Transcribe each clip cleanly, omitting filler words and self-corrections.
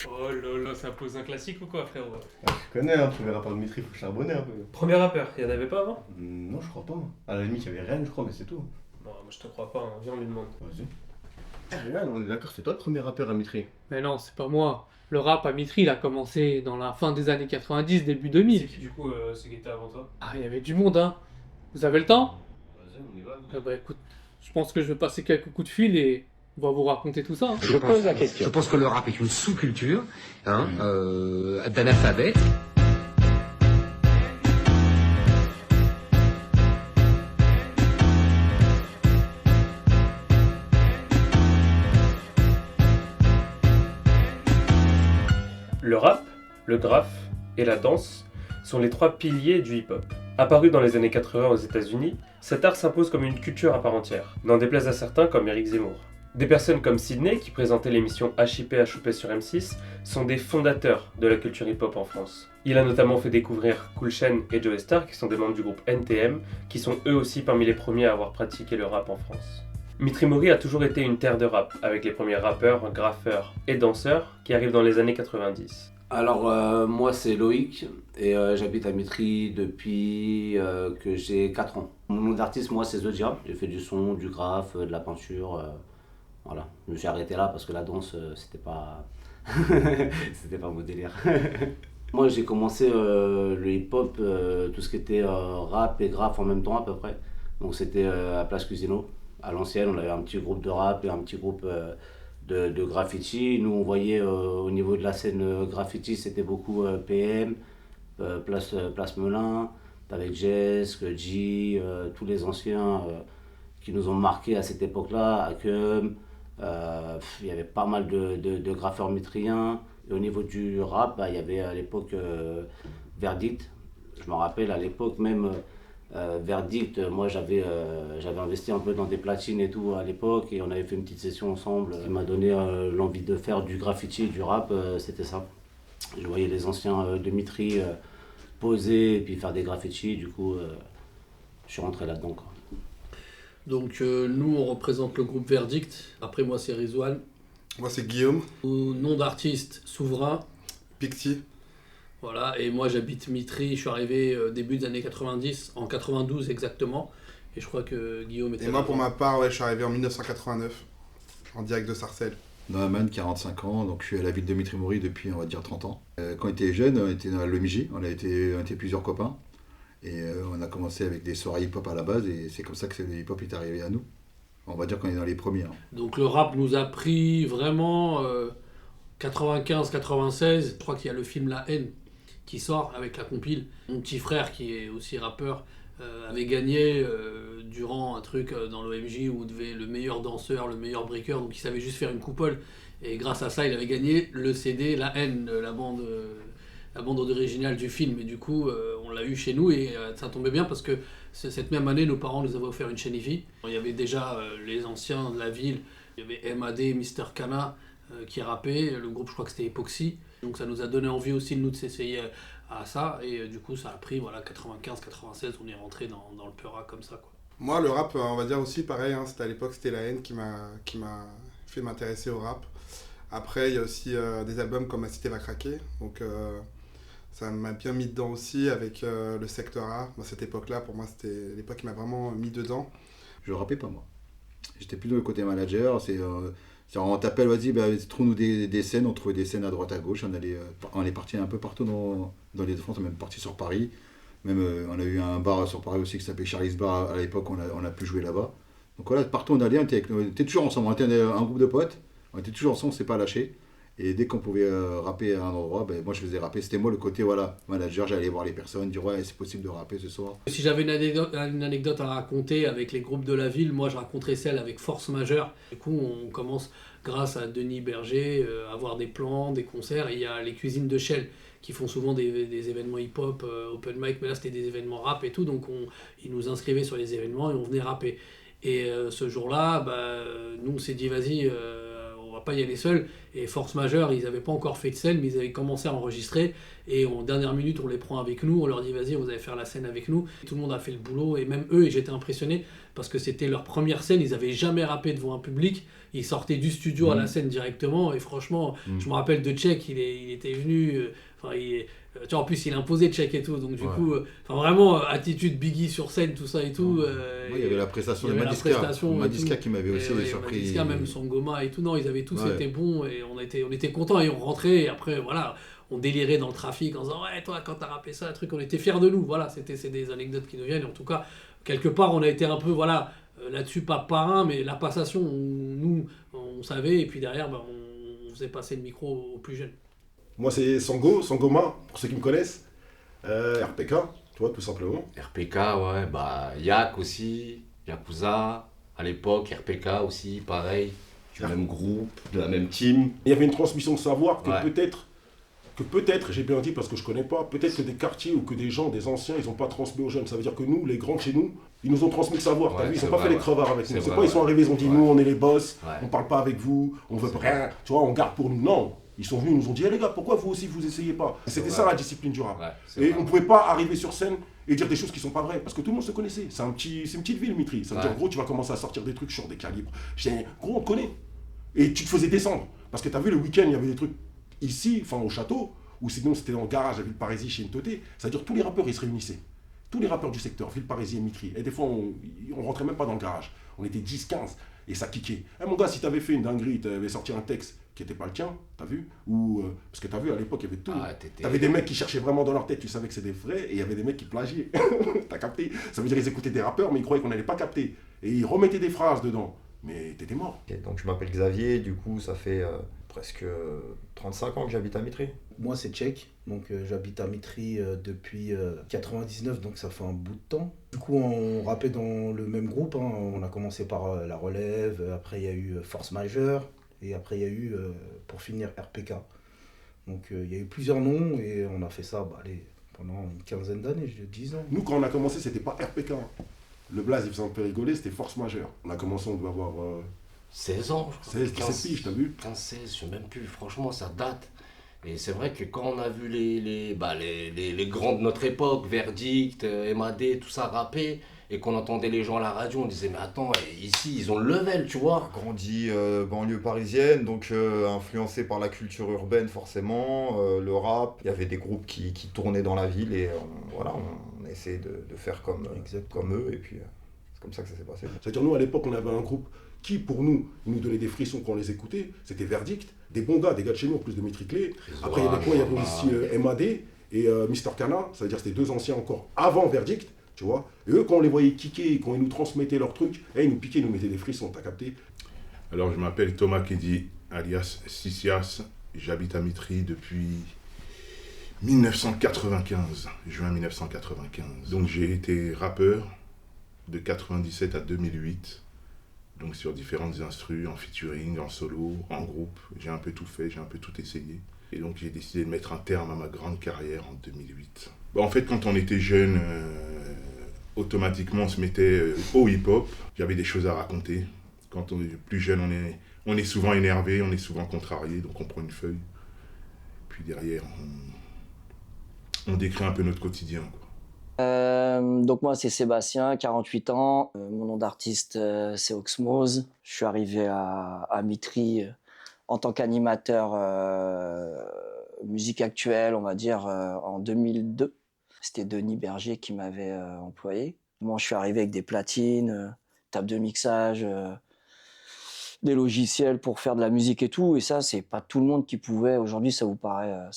Oh lolo, ça pose un classique ou quoi, frérot? Ah, je connais, hein, premier rappeur de Mitri, faut charbonner un peu. Premier rappeur, y en avait pas avant? Non, je crois pas. À la limite, il y avait Rennes, je crois, mais c'est tout. Non, moi je te crois pas, hein. Viens, on lui demande. Vas-y. Ah, Rennes, on est d'accord, c'est toi le premier rappeur à Mitri. Mais non, c'est pas moi. Le rap à Mitry, il a commencé dans la fin des années 90, début 2000. Du coup, c'est qui était avant toi? Ah, il y avait du monde, hein. Vous avez le temps? Vas-y, on y va. Bah écoute, je pense que je vais passer quelques coups de fil et on va vous raconter tout ça, hein. Je pose la question. Je pense que le rap est une sous-culture d'analphabètes. Le rap, le graphe et la danse sont les trois piliers du hip-hop. Apparu dans les années 80 aux États-Unis, cet art s'impose comme une culture à part entière, n'en déplaise à certains comme Éric Zemmour. Des personnes comme Sydney, qui présentait l'émission HIP HOP sur M6, sont des fondateurs de la culture hip-hop en France. Il a notamment fait découvrir Cool Chain et Joe Star, qui sont des membres du groupe NTM, qui sont eux aussi parmi les premiers à avoir pratiqué le rap en France. Mitry Mory a toujours été une terre de rap, avec les premiers rappeurs, graffeurs et danseurs qui arrivent dans les années 90. Alors, moi, c'est Loïc et j'habite à Mitry depuis que j'ai 4 ans. Mon nom d'artiste, moi, c'est Zodia. J'ai fait du son, du graphe, de la peinture. Voilà. Je me suis arrêté là parce que la danse, c'était pas... c'était pas mon délire. Moi, j'ai commencé le hip-hop, tout ce qui était rap et graphe en même temps à peu près. Donc, c'était à Place Cusino. À l'ancienne, on avait un petit groupe de rap et un petit groupe de graffiti. Nous, on voyait au niveau de la scène graffiti, c'était beaucoup PM, Place Melun, avec Jess, G, tous les anciens qui nous ont marqués à cette époque-là, Akum. Il y avait pas mal de graffeurs mitriens. Et au niveau du rap, il y avait à l'époque Verdict. Je me rappelle à l'époque même. Verdict, moi j'avais investi un peu dans des platines et tout à l'époque et on avait fait une petite session ensemble. Ce qui m'a donné l'envie de faire du graffiti et du rap, c'était ça. Je voyais les anciens de Mitry poser et puis faire des graffitis, du coup je suis rentré là-dedans, quoi. Donc nous on représente le groupe Verdict, après moi c'est Rizwan. Moi c'est Guillaume, Au nom d'artiste Souverain, Picti. voilà, et moi j'habite Mitry, je suis arrivé début des années 90, en 92 exactement, et je crois que Guillaume était Et moi là. pour ma part, ouais, je suis arrivé en 1989, en direct de Sarcelles. Noaman, 45 ans, donc je suis à la ville de Mitry Mory depuis on va dire 30 ans. Quand on était jeune, on était dans l'OMJ, on était plusieurs copains. Et on a commencé avec des soirées hip-hop à la base et c'est comme ça que le hip-hop est arrivé à nous. On va dire qu'on est dans les premiers. Hein. Donc le rap nous a pris vraiment 95-96, je crois qu'il y a le film La Haine qui sort avec la compile. Mon petit frère qui est aussi rappeur avait gagné durant un truc dans l'OMJ où devait le meilleur danseur, le meilleur breaker, donc il savait juste faire une coupole. Et grâce à ça, il avait gagné le CD La Haine, la bande originale du film. Et du coup, on l'a eu chez nous et ça tombait bien parce que cette même année, nos parents nous avaient offert une chaîne IFI. Il y avait déjà les anciens de la ville, il y avait MAD, Mister Kana qui rappaient, le groupe je crois que c'était Epoxy. Donc ça nous a donné envie aussi de nous de s'essayer à ça et du coup ça a pris voilà 95-96, on est rentré dans le Peura comme ça, quoi. Moi le rap, on va dire aussi pareil, hein, c'était à l'époque c'était La Haine qui m'a fait m'intéresser au rap. Après il y a aussi des albums comme Ma Cité va craquer, donc ça m'a bien mis dedans aussi avec le secteur A. Dans cette époque-là, pour moi c'était l'époque qui m'a vraiment mis dedans. Je rappais pas moi. J'étais plutôt le côté manager, on t'appelle, vas-y, bah, trouve-nous des scènes, on trouvait des scènes à droite à gauche, on est parti un peu partout dans les France, on est même parti sur Paris. Même on a eu un bar sur Paris aussi qui s'appelait Charlie's Bar à l'époque, on a pu jouer là-bas. Donc voilà, partout on allait, on était toujours ensemble, on était un groupe de potes, on était toujours ensemble, on s'est pas lâché. Et dès qu'on pouvait rapper à un endroit, ben, moi je faisais rapper. C'était moi le côté voilà, manager, j'allais voir les personnes, dire ouais c'est possible de rapper ce soir. Si j'avais une anecdote à raconter avec les groupes de la ville, moi je raconterais celle avec Force Majeure. Du coup on commence grâce à Denis Berger à avoir des plans, des concerts. Et il y a les cuisines de Shell qui font souvent des événements hip-hop, open mic, mais là c'était des événements rap et tout. Donc ils nous inscrivaient sur les événements et on venait rapper. Et ce jour-là, nous on s'est dit vas-y, va pas y aller seul. Et force majeure, ils n'avaient pas encore fait de scène, mais ils avaient commencé à enregistrer. Et en dernière minute, on les prend avec nous, on leur dit vas-y, vous allez faire la scène avec nous. Et tout le monde a fait le boulot, et même eux, et j'étais impressionné parce que c'était leur première scène, ils n'avaient jamais rappé devant un public. Ils sortaient du studio à la scène directement, et franchement, je me rappelle de Tchèque, il était venu. Tu vois, en plus, il imposait Tchèque et tout, donc du coup, vraiment, attitude Biggie sur scène, tout ça et tout. Il y avait la prestation de Madiska qui m'avait aussi surpris. Madiska, même Sangoma et tout, non, ils avaient tous été bons, et on était contents, et on rentrait, et après, voilà, on délirait dans le trafic en disant, ouais, toi, quand t'as rappé ça, truc, on était fiers de nous, voilà, c'est des anecdotes qui nous viennent, et en tout cas, quelque part, on a été un peu, voilà, là-dessus, pas parrain, mais la passation, nous, on savait, et puis derrière, on faisait passer le micro aux plus jeunes. Moi, c'est Sangoma, pour ceux qui me connaissent. RPK, tu vois, tout simplement. RPK, ouais, Yak aussi, Yakuza, à l'époque, RPK aussi, pareil, du même groupe, de la même team. Il y avait une transmission de savoir que peut-être, j'ai bien dit parce que je connais pas, peut-être que des quartiers ou que des gens, des anciens, ils n'ont pas transmis aux jeunes. Ça veut dire que nous, les grands de chez nous, ils nous ont transmis le savoir. T'as vu, ils n'ont pas fait les crevards avec nous. C'est pas ils sont arrivés, ils ont dit nous, on est les boss, on parle pas avec vous, on veut rien, tu vois, on garde pour nous. Non. Ils sont venus, ils nous ont dit, les gars, pourquoi vous aussi vous essayez pas? C'était ça la discipline du rap. Et on pouvait pas arriver sur scène et dire des choses qui sont pas vraies, parce que tout le monde se connaissait. C'est une petite ville, Mitry. Ça veut dire, gros, tu vas commencer à sortir des trucs sur des calibres. Gros, on te connaît. Et tu te faisais descendre. Parce que t'as vu, le week-end, il y avait des trucs ici, enfin au château, ou sinon c'était dans le garage à Villeparisis chez Ntoté. Ça veut dire tous les rappeurs, ils se réunissaient. Tous les rappeurs du secteur, Villeparisis et Mitry. Et des fois, on rentrait même pas dans le garage. On était 10, 15. Et ça kickait. Mon gars, si t'avais fait une dinguerie, t'avais sorti un texte qui n'était pas le tien, t'as vu? Parce que t'as vu, à l'époque, il y avait tout. T'avais des mecs qui cherchaient vraiment dans leur tête, tu savais que c'était vrai, et il y avait des mecs qui plagiaient. T'as capté? Ça veut dire qu'ils écoutaient des rappeurs, mais ils croyaient qu'on n'allait pas capter. Et ils remettaient des phrases dedans. Mais t'étais mort. Okay, donc je m'appelle Xavier, du coup, ça fait presque 35 ans que j'habite à Mitry. Moi, c'est Tchèque, donc j'habite à Mitry depuis 99, donc ça fait un bout de temps. Du coup, on rappait dans le même groupe, hein. On a commencé par La Relève, après il y a eu Force Majeure, et après il y a eu, pour finir, RPK. Donc il y a eu plusieurs noms, et on a fait ça pendant une quinzaine d'années, 10 ans. Nous, quand on a commencé, c'était pas RPK. Le blaze, il faisait un peu rigoler, c'était Force Majeure. On a commencé, on doit avoir... 16 ans, je crois. 16, 17 piges, t'as vu? 15, 16, je sais même plus, franchement, ça date. Et c'est vrai que quand on a vu les grands de notre époque, Verdict, MAD, tout ça rapper, et qu'on entendait les gens à la radio, on disait mais attends, ici ils ont le level, tu vois. Grandi banlieue parisienne, donc influencé par la culture urbaine forcément, le rap. Il y avait des groupes qui tournaient dans la ville et on essayait de faire comme eux, et puis c'est comme ça que ça s'est passé. C'est-à-dire nous à l'époque on avait un groupe qui pour nous donnait des frissons quand on les écoutait, c'était Verdict, des bons gars, des gars de chez nous en plus de Mitry Clé. Après il y avait quoi? Il y avait aussi MAD et Mr Cana, c'est-à-dire c'était deux anciens encore avant Verdict. Tu vois, et eux, quand on les voyait kicker, quand ils nous transmettaient leurs trucs, ils nous piquaient, ils nous mettaient des frissons, t'as capté? Alors, je m'appelle Thomas Kedi, alias Sisias. J'habite à Mitry depuis 1995, juin 1995. Donc, j'ai été rappeur de 97 à 2008. Donc, sur différentes instrus, en featuring, en solo, en groupe. J'ai un peu tout fait, j'ai un peu tout essayé. Et donc, j'ai décidé de mettre un terme à ma grande carrière en 2008. En fait, quand on était jeune, automatiquement on se mettait au hip-hop. J'avais des choses à raconter. Quand on est plus jeune, on est souvent énervé, on est souvent contrarié, donc on prend une feuille. Puis derrière, on décrit un peu notre quotidien, quoi. Donc moi c'est Sébastien, 48 ans. Mon nom d'artiste c'est Oxmose. Je suis arrivé à Mitry en tant qu'animateur musique actuelle, on va dire, en 2002. C'était Denis Berger qui m'avait employé. Moi, je suis arrivé avec des platines, table de mixage, des logiciels pour faire de la musique et tout. Et ça, c'est pas tout le monde qui pouvait. Aujourd'hui, ça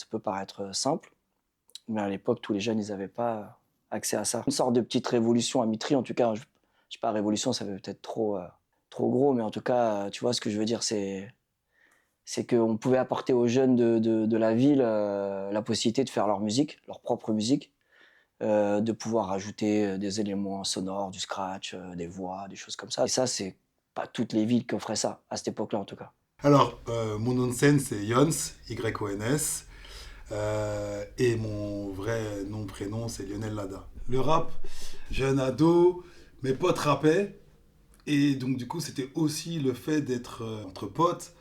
peut paraître simple. Mais à l'époque, tous les jeunes, ils n'avaient pas accès à ça. Une sorte de petite révolution à Mitry, en tout cas. Je sais pas, révolution, ça fait peut-être trop gros. Mais en tout cas, tu vois ce que je veux dire, c'est qu'on pouvait apporter aux jeunes de la ville la possibilité de faire leur musique, leur propre musique. De pouvoir ajouter des éléments sonores, du scratch, des voix, des choses comme ça. Et ça, c'est pas toutes les villes qui offraient ça, à cette époque-là en tout cas. Alors, mon nom de scène, c'est Yons, Y-O-N-S. Et mon vrai nom, prénom, c'est Lionel Lada. Le rap, jeune ado, mes potes rappaient. Et donc, du coup, c'était aussi le fait d'être entre potes,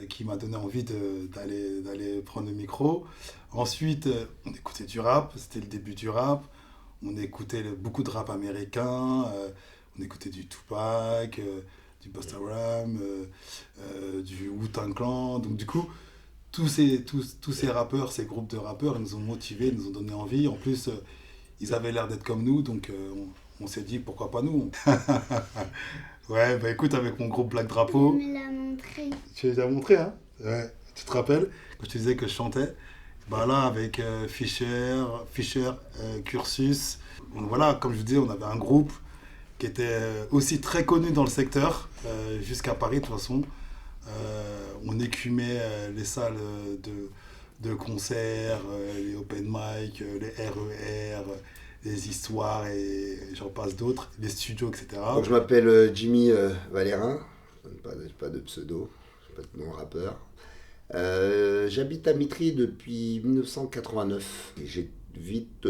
qui m'a donné envie d'aller prendre le micro. Ensuite, on écoutait du rap, c'était le début du rap. On écoutait beaucoup de rap américain, on écoutait du Tupac, du Busta Rhymes, du Wu-Tang Clan. Donc du coup, tous ces rappeurs, ces groupes de rappeurs, ils nous ont motivés, ils nous ont donné envie. En plus, ils avaient l'air d'être comme nous, donc on s'est dit pourquoi pas nous. Ouais, bah écoute, avec mon groupe Black Drapeau. Tu me l'as montré. Tu les as montrés, hein? Ouais. Tu te rappelles quand je te disais que je chantais? Bah là, avec Fischer, Cursus. Donc voilà, comme je vous disais, on avait un groupe qui était aussi très connu dans le secteur, jusqu'à Paris de toute façon. On écumait les salles de concerts, les open mic, les RER, les histoires et j'en passe d'autres, les studios, etc. Donc je m'appelle Jimmy Valérin, pas de pseudo, pas de nom rappeur. J'habite à Mitry depuis 1989 et j'ai vite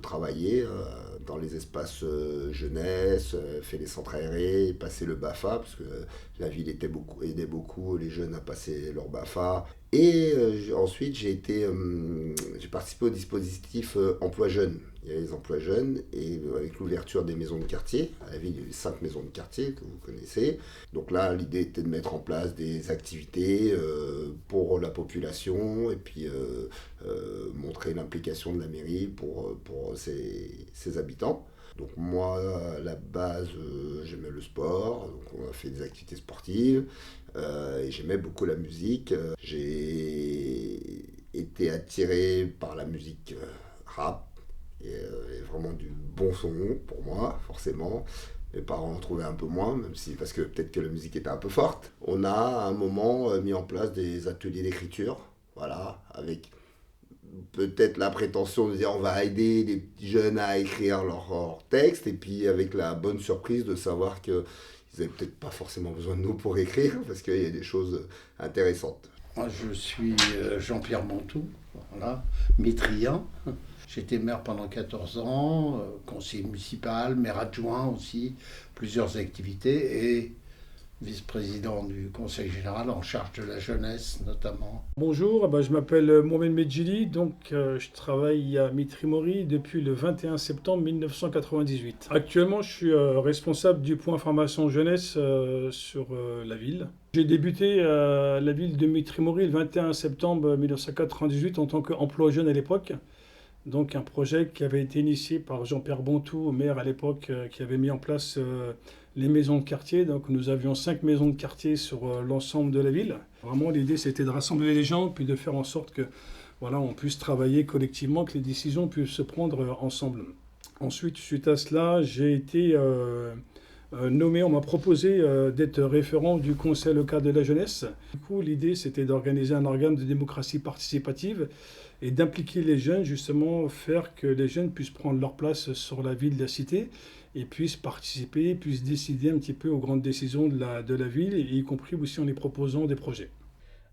travaillé dans les espaces jeunesse, fait les centres aérés, passé le BAFA parce que la ville aidait beaucoup les jeunes à passer leur BAFA. Et ensuite j'ai participé au dispositif Emploi Jeunes. Il y avait les emplois jeunes et avec l'ouverture des maisons de quartier, à la ville il y avait 5 maisons de quartier que vous connaissez. Donc là l'idée était de mettre en place des activités pour la population et puis montrer l'implication de la mairie pour ses habitants. Donc moi à la base j'aimais le sport, donc on a fait des activités sportives et j'aimais beaucoup la musique. J'ai été attiré par la musique rap. Et vraiment du bon son pour moi, forcément. Mes parents en trouvaient un peu moins, même si, parce que peut-être que la musique était un peu forte. On a à un moment mis en place des ateliers d'écriture, voilà, avec peut-être la prétention de dire on va aider les petits jeunes à écrire leurs textes, et puis avec la bonne surprise de savoir qu'ils n'avaient peut-être pas forcément besoin de nous pour écrire, parce qu'il y a des choses intéressantes. Moi, je suis Jean-Pierre Montou, voilà, mitrian. J'étais maire pendant 14 ans, conseiller municipal, maire adjoint aussi, plusieurs activités et vice-président du conseil général en charge de la jeunesse notamment. Bonjour, je m'appelle Mohamed Medjili, donc je travaille à Mitry-Mory depuis le 21 septembre 1998. Actuellement, je suis responsable du point formation jeunesse sur la ville. J'ai débuté à la ville de Mitry-Mory le 21 septembre 1998 en tant qu'emploi jeune à l'époque. Donc un projet qui avait été initié par Jean-Pierre Bontou, maire à l'époque, qui avait mis en place les maisons de quartier. Donc nous avions 5 maisons de quartier sur l'ensemble de la ville. Vraiment l'idée c'était de rassembler les gens, puis de faire en sorte que voilà, on puisse travailler collectivement, que les décisions puissent se prendre ensemble. Ensuite, suite à cela, j'ai été nommé, on m'a proposé d'être référent du conseil local de la jeunesse. Du coup, l'idée c'était d'organiser un organe de démocratie participative et d'impliquer les jeunes, justement, faire que les jeunes puissent prendre leur place sur la ville, la cité, et puissent participer, puissent décider un petit peu aux grandes décisions de la ville, y compris aussi en les proposant des projets.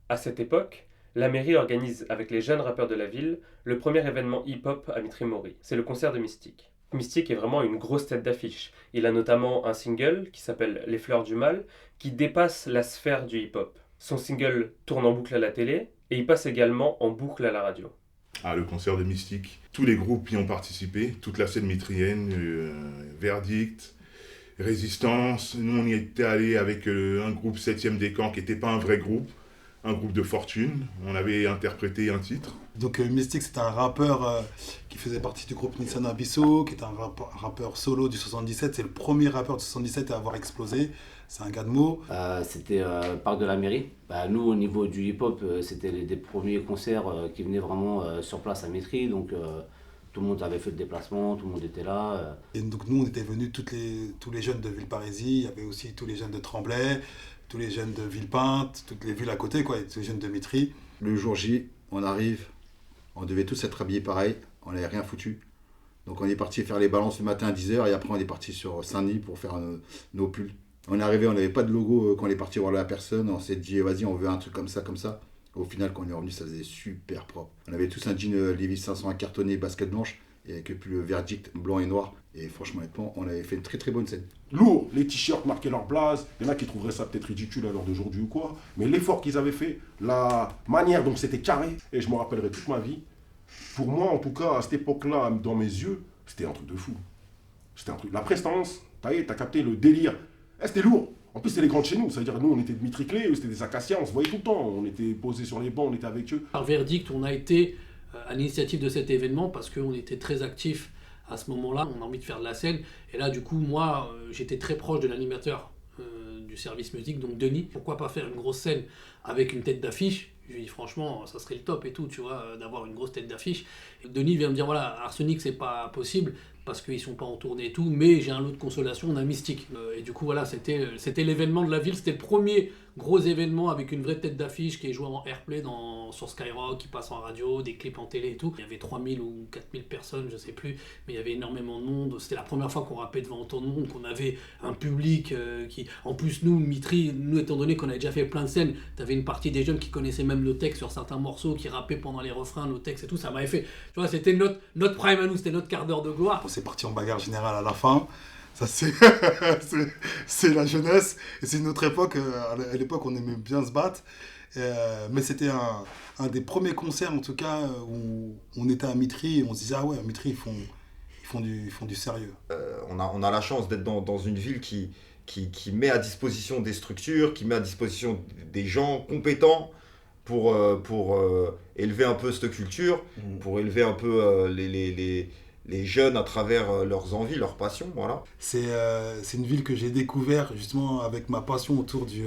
À cette époque, la mairie organise avec les jeunes rappeurs de la ville le premier événement hip-hop à Mitry-Mory. C'est le concert de Mystique. Mystique est vraiment une grosse tête d'affiche. Il a notamment un single qui s'appelle Les Fleurs du Mal, qui dépasse la sphère du hip-hop. Son single tourne en boucle à la télé, et il passe également en boucle à la radio. Ah, le concert de Mystique. Tous les groupes y ont participé, toute la scène mitrienne, Verdict, Résistance. Nous, on y était allé avec un groupe 7e des camps qui n'était pas un vrai groupe, un groupe de fortune. On avait interprété un titre. Donc Mystique, c'est un rappeur qui faisait partie du groupe Nissan Abisso, qui est un rappeur solo du 77. C'est le premier rappeur du 77 à avoir explosé. C'est un gars de mots. C'était Parc de la Mairie. Nous, au niveau du hip-hop, c'était des premiers concerts qui venaient vraiment sur place à Mitry. Donc tout le monde avait fait le déplacement, tout le monde était là. Et donc nous, on était venus tous les jeunes de Villeparisis. Il y avait aussi tous les jeunes de Tremblay, tous les jeunes de Villepinte, toutes les villes à côté, quoi, et tous les jeunes de Mitry. Le jour J, on arrive, on devait tous être habillés pareil, on n'avait rien foutu. Donc on est parti faire les balances le matin à 10h et après on est parti sur Saint-Denis pour faire nos pulls. On est arrivé, on n'avait pas de logo quand on est parti voir la personne, on s'est dit vas-y on veut un truc comme ça. Au final quand on est revenu ça faisait super propre. On avait tous un jean Levi's 500 cartonné basket blanche et avec le verdict blanc et noir. Et franchement, honnêtement, on avait fait une très très bonne scène. Lourd, les t-shirts marquaient leur blaze. Il y en a qui trouveraient ça peut-être ridicule à l'heure d'aujourd'hui ou quoi. Mais l'effort qu'ils avaient fait, la manière dont c'était carré, et je m'en rappellerai toute ma vie. Pour moi, en tout cas, à cette époque-là, dans mes yeux, c'était un truc de fou. C'était un truc. La prestance, t'as capté le délire. C'était lourd. En plus, c'était les grands de chez nous. C'est-à-dire, nous, on était de Mitry-Clé, eux, c'était des Acacias, on se voyait tout le temps. On était posés sur les bancs, on était avec eux. Par verdict, on a été à l'initiative de cet événement parce qu'on était très actifs à ce moment-là. On a envie de faire de la scène. Et là, du coup, moi, j'étais très proche de l'animateur du service musique, donc Denis. Pourquoi pas faire une grosse scène avec une tête d'affiche? Je lui dis franchement, ça serait le top et tout, tu vois, d'avoir une grosse tête d'affiche. Et Denis vient me dire, voilà, Arsenic, c'est pas possible parce qu'ils sont pas en tournée et tout, mais j'ai un lot de consolation, on a Mystique. Et du coup, voilà, c'était l'événement de la ville, c'était le premier gros événement avec une vraie tête d'affiche qui est joué en airplay sur Skyrock, qui passe en radio, des clips en télé et tout. Il y avait 3000 ou 4000 personnes, je sais plus, mais il y avait énormément de monde. C'était la première fois qu'on rappait devant autant de monde, qu'on avait un public qui... En plus, nous, Mitry, nous étant donné qu'on avait déjà fait plein de scènes, t'avais une partie des jeunes qui connaissaient même nos textes sur certains morceaux, qui rappaient pendant les refrains nos textes et tout, ça m'avait fait... Tu vois, c'était notre prime à nous, c'était notre quart d'heure de gloire. On s'est parti en bagarre générale à la fin. Ça, c'est c'est la jeunesse. Et c'est une autre époque. À l'époque, on aimait bien se battre. Mais c'était un des premiers concerts, en tout cas, où on était à Mitry et on se disait, ah ouais, à Mitry, ils font du sérieux. On a la chance d'être dans une ville qui met à disposition des structures, qui met à disposition des gens compétents pour élever un peu cette culture, pour élever un peu les jeunes à travers leurs envies, leurs passions, voilà. C'est une ville que j'ai découvert justement avec ma passion autour du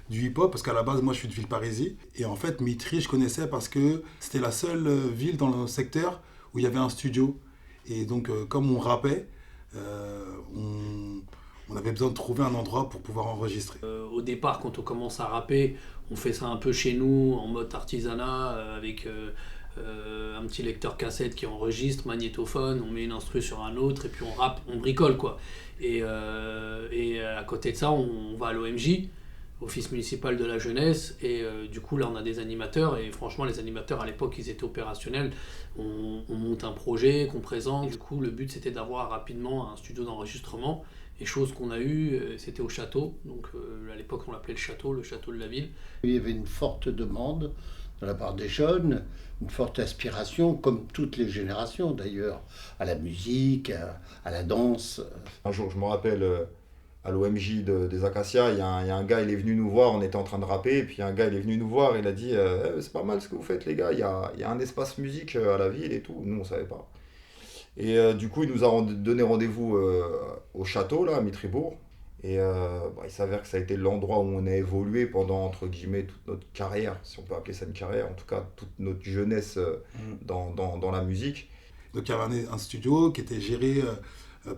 hip-hop, parce qu'à la base, moi, je suis de Villeparisis. Et en fait, Mitry, je connaissais parce que c'était la seule ville dans le secteur où il y avait un studio. Et donc, comme on rappait, on avait besoin de trouver un endroit pour pouvoir enregistrer. Au départ, quand on commence à rapper, on fait ça un peu chez nous, en mode artisanat, avec un petit lecteur cassette qui enregistre, magnétophone, on met une instru sur un autre, et puis on rappe, on bricole, quoi. Et à côté de ça, on va à l'OMJ, Office municipal de la jeunesse, et du coup là on a des animateurs, et franchement les animateurs à l'époque ils étaient opérationnels, on monte un projet qu'on présente, du coup le but c'était d'avoir rapidement un studio d'enregistrement, et chose qu'on a eu, c'était au château, donc à l'époque on l'appelait le château de la ville. Il y avait une forte demande de la part des jeunes, une forte aspiration, comme toutes les générations d'ailleurs, à la musique, à la danse. Un jour je me rappelle... à l'OMJ des Acacias, il y a un gars, il est venu nous voir, on était en train de rapper, et puis un gars, il est venu nous voir, il a dit c'est pas mal ce que vous faites les gars, il y a un espace musique à la ville et tout, nous on savait pas. Et du coup, il nous a donné rendez-vous au château, là, à Mitribourg, et il s'avère que ça a été l'endroit où on a évolué pendant, entre guillemets, toute notre carrière, si on peut appeler ça une carrière, en tout cas toute notre jeunesse dans la musique. Donc il y avait un studio qui était géré...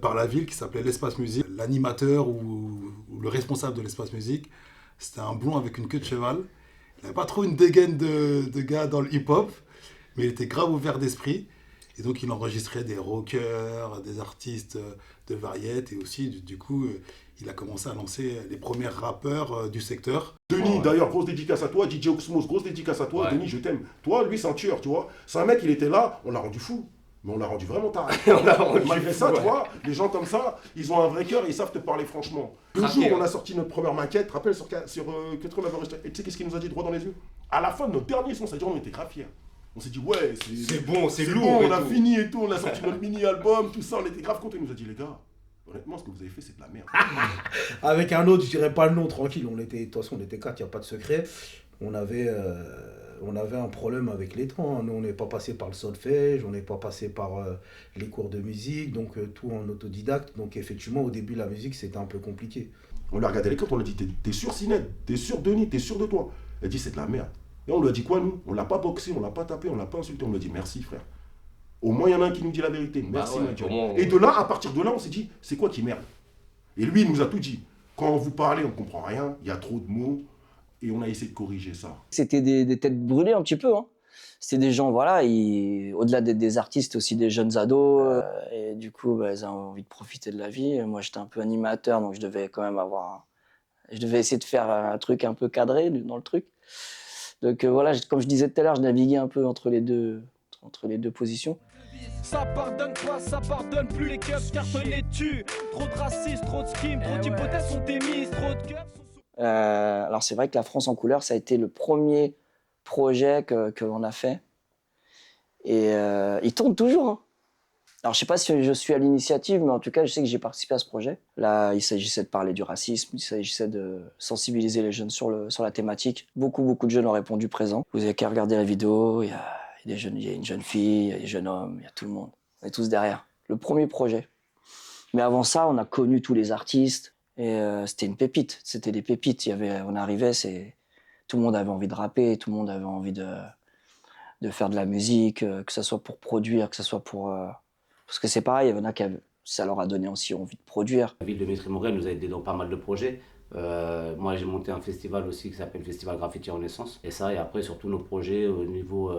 par la ville, qui s'appelait l'Espace Musique. L'animateur ou le responsable de l'Espace Musique, c'était un blond avec une queue de cheval. Il n'avait pas trop une dégaine de gars dans le hip-hop, mais il était grave ouvert d'esprit. Et donc il enregistrait des rockers, des artistes de variété, et aussi, du coup, il a commencé à lancer les premiers rappeurs du secteur. Denis, d'ailleurs, grosse dédicace à toi. DJ Oxmos, grosse dédicace à toi. Ouais. Denis, je t'aime. Toi, lui, c'est un tueur, tu vois. C'est un mec, il était là, on l'a rendu fou. Mais on l'a rendu vraiment taré. Malgré ça, tu vois, les gens comme ça, ils ont un vrai cœur et ils savent te parler franchement. Le jour où on a sorti notre première maquette, rappelle sur que on avait enregistré, et tu sais qu'est-ce qu'il nous a dit droit dans les yeux? À la fin de notre dernier son, c'est-à-dire on était grave fiers. On s'est dit ouais, c'est bon, c'est lourd. Bon, on a fini et tout, on a sorti notre mini-album, tout ça, on était grave contents. Il nous a dit les gars, honnêtement, ce que vous avez fait, c'est de la merde. Avec un autre, je dirais pas le nom, tranquille, de toute façon, on était 4, il n'y a pas de secret. On avait un problème avec les temps. Nous, on n'est pas passé par le solfège, on n'est pas passé par les cours de musique, donc tout en autodidacte. Donc effectivement, au début, la musique, c'était un peu compliqué. On lui a regardé les cartes, on lui a dit t'es sûr Sined, t'es sûr Denis, t'es sûr de toi? Elle dit c'est de la merde. Et on lui a dit quoi nous? On l'a pas boxé, on l'a pas tapé, on l'a pas insulté, on lui a dit merci frère. Au moins il y en a un qui nous dit la vérité, merci mon. Et de là, à partir de là, on s'est dit c'est quoi qui merde? Et lui, il nous a tout dit. Quand vous parlez, on comprend rien, il y a trop de mots. Et on a essayé de corriger ça. C'était des têtes brûlées un petit peu. Hein. C'était des gens, voilà, au-delà des artistes, aussi des jeunes ados. Et du coup, ils avaient envie de profiter de la vie. Moi, j'étais un peu animateur, donc je devais quand même je devais essayer de faire un truc un peu cadré dans le truc. Donc voilà, comme je disais tout à l'heure, je naviguais un peu entre les deux positions. Ça pardonne pas, ça pardonne plus, les keufs cartonnés tuent. Trop de racistes, trop de skims, trop d'hypothèses sont émises, trop de keufs sont... Alors c'est vrai que La France en couleur, ça a été le premier projet que l'on a fait. Et il tourne toujours, hein. Alors, je ne sais pas si je suis à l'initiative, mais en tout cas, je sais que j'ai participé à ce projet. Là, il s'agissait de parler du racisme, il s'agissait de sensibiliser les jeunes sur la thématique. Beaucoup de jeunes ont répondu présent. Vous avez qu'à regarder la vidéo, il y a des jeunes, il y a une jeune fille, il y a des jeunes hommes, il y a tout le monde. On est tous derrière. Le premier projet. Mais avant ça, on a connu tous les artistes. Et c'était une pépite, c'était des pépites. On arrivait, tout le monde avait envie de rapper, tout le monde avait envie de faire de la musique, que ce soit pour produire, que ce soit pour... Parce que c'est pareil, il y en a qui ça leur a donné aussi envie de produire. La ville de Mitry-Moret nous a aidé dans pas mal de projets. Moi, j'ai monté un festival aussi qui s'appelle Festival Graffiti Renaissance. Et ça, et après, sur tous nos projets au niveau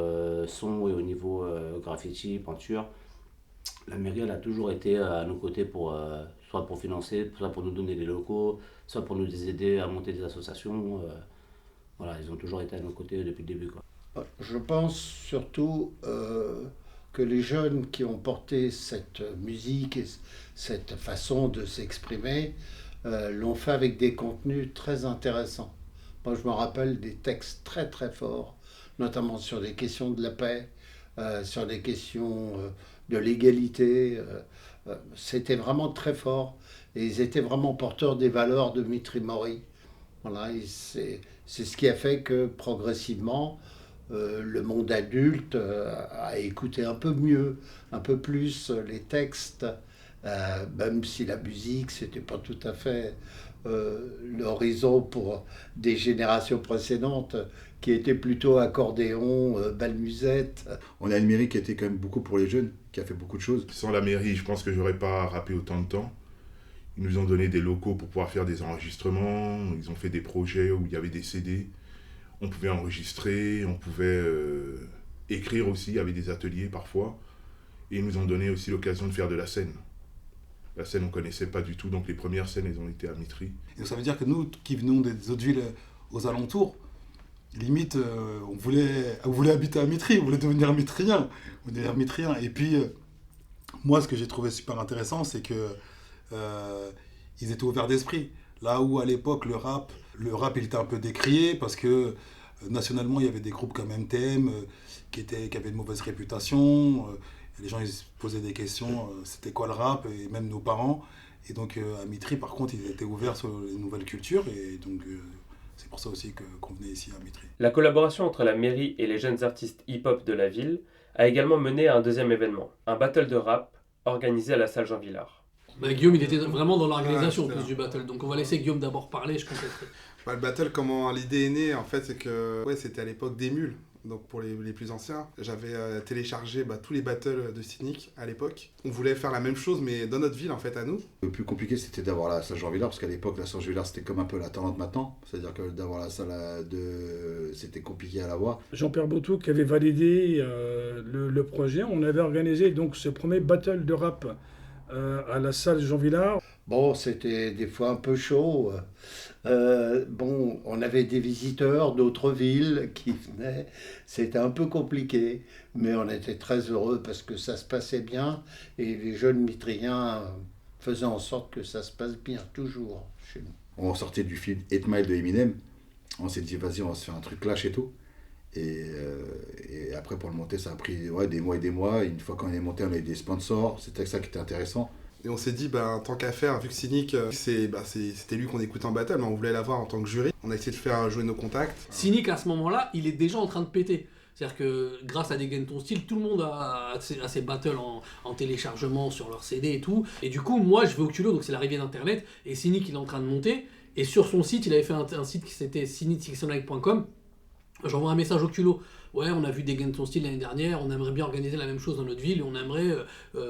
son et au niveau graffiti, peinture, la mairie, elle a toujours été à nos côtés soit pour financer, soit pour nous donner des locaux, soit pour nous aider à monter des associations. Voilà, ils ont toujours été à nos côtés depuis le début, quoi. Je pense surtout que les jeunes qui ont porté cette musique et cette façon de s'exprimer l'ont fait avec des contenus très intéressants. Moi, je me rappelle des textes très très forts, notamment sur des questions de la paix, sur des questions de l'égalité. C'était vraiment très fort et ils étaient vraiment porteurs des valeurs de Mitry-Mory. Voilà, c'est ce qui a fait que progressivement, le monde adulte a écouté un peu mieux, un peu plus les textes, même si la musique, c'était pas tout à fait l'horizon pour des générations précédentes qui étaient plutôt accordéon, bal-musette. On a une mairie qui était quand même beaucoup pour les jeunes, qui a fait beaucoup de choses. Sans la mairie, je pense que j'aurais pas rappé autant de temps. Ils nous ont donné des locaux pour pouvoir faire des enregistrements, ils ont fait des projets où il y avait des CD. On pouvait enregistrer, on pouvait écrire aussi, il y avait des ateliers parfois. Et ils nous ont donné aussi l'occasion de faire de la scène. La scène, on ne connaissait pas du tout, donc les premières scènes, elles ont été à Mitry. Et ça veut dire que nous, qui venons des autres villes aux alentours, limite, on voulait habiter à Mitry, on voulait devenir mitrien. Et puis, moi, ce que j'ai trouvé super intéressant, c'est que ils étaient ouverts d'esprit. Là où, à l'époque, le rap, il était un peu décrié parce que nationalement, il y avait des groupes comme MTM qui avaient une mauvaise réputation. Les gens ils se posaient des questions, c'était quoi le rap, et même nos parents. Et donc, à Mitry, par contre, ils étaient ouverts sur les nouvelles cultures. Et donc, c'est pour ça aussi qu'on venait ici à Mitry. La collaboration entre la mairie et les jeunes artistes hip-hop de la ville a également mené à un deuxième événement, un battle de rap organisé à la salle Jean Villard. Guillaume, il était vraiment dans l'organisation en plus du battle, donc on va laisser Guillaume d'abord parler, je compléterai. Le battle, comment l'idée est née, en fait, c'est que c'était à l'époque d'Emule. Donc pour les plus anciens, j'avais téléchargé tous les battles de Cynic à l'époque. On voulait faire la même chose, mais dans notre ville, en fait, à nous. Le plus compliqué, c'était d'avoir la salle Jean Villard, parce qu'à l'époque, la salle Jean Villard, c'était comme un peu la Talente maintenant. C'est-à-dire que d'avoir la salle c'était compliqué à l'avoir. Jean-Pierre Boutou qui avait validé le projet, on avait organisé donc ce premier battle de rap à la salle Jean Villard. Bon, c'était des fois un peu chaud. On avait des visiteurs d'autres villes qui venaient. C'était un peu compliqué, mais on était très heureux parce que ça se passait bien et les jeunes mitriens faisaient en sorte que ça se passe bien, toujours chez nous. On sortait du film 8 Mile de Eminem. On s'est dit, vas-y, on va se faire un truc clash et tout. Et après, pour le monter, ça a pris des mois et des mois. Une fois qu'on est monté, on a eu des sponsors. C'était ça qui était intéressant. Et on s'est dit, tant qu'à faire, vu que Cynic, c'était lui qu'on écoutait en battle, mais on voulait l'avoir en tant que jury. On a essayé de faire jouer nos contacts. Cynic, à ce moment-là, il est déjà en train de péter. C'est-à-dire que grâce à Dégaine ton style, tout le monde a accès à ces battles en téléchargement sur leur CD et tout. Et du coup, moi, je vais au culot, donc c'est l'arrivée d'Internet. Et Cynic, il est en train de monter. Et sur son site, il avait fait un site qui c'était cynic.com. J'envoie un message au culot. Ouais, on a vu Dégaine ton style l'année dernière, on aimerait bien organiser la même chose dans notre ville et on aimerait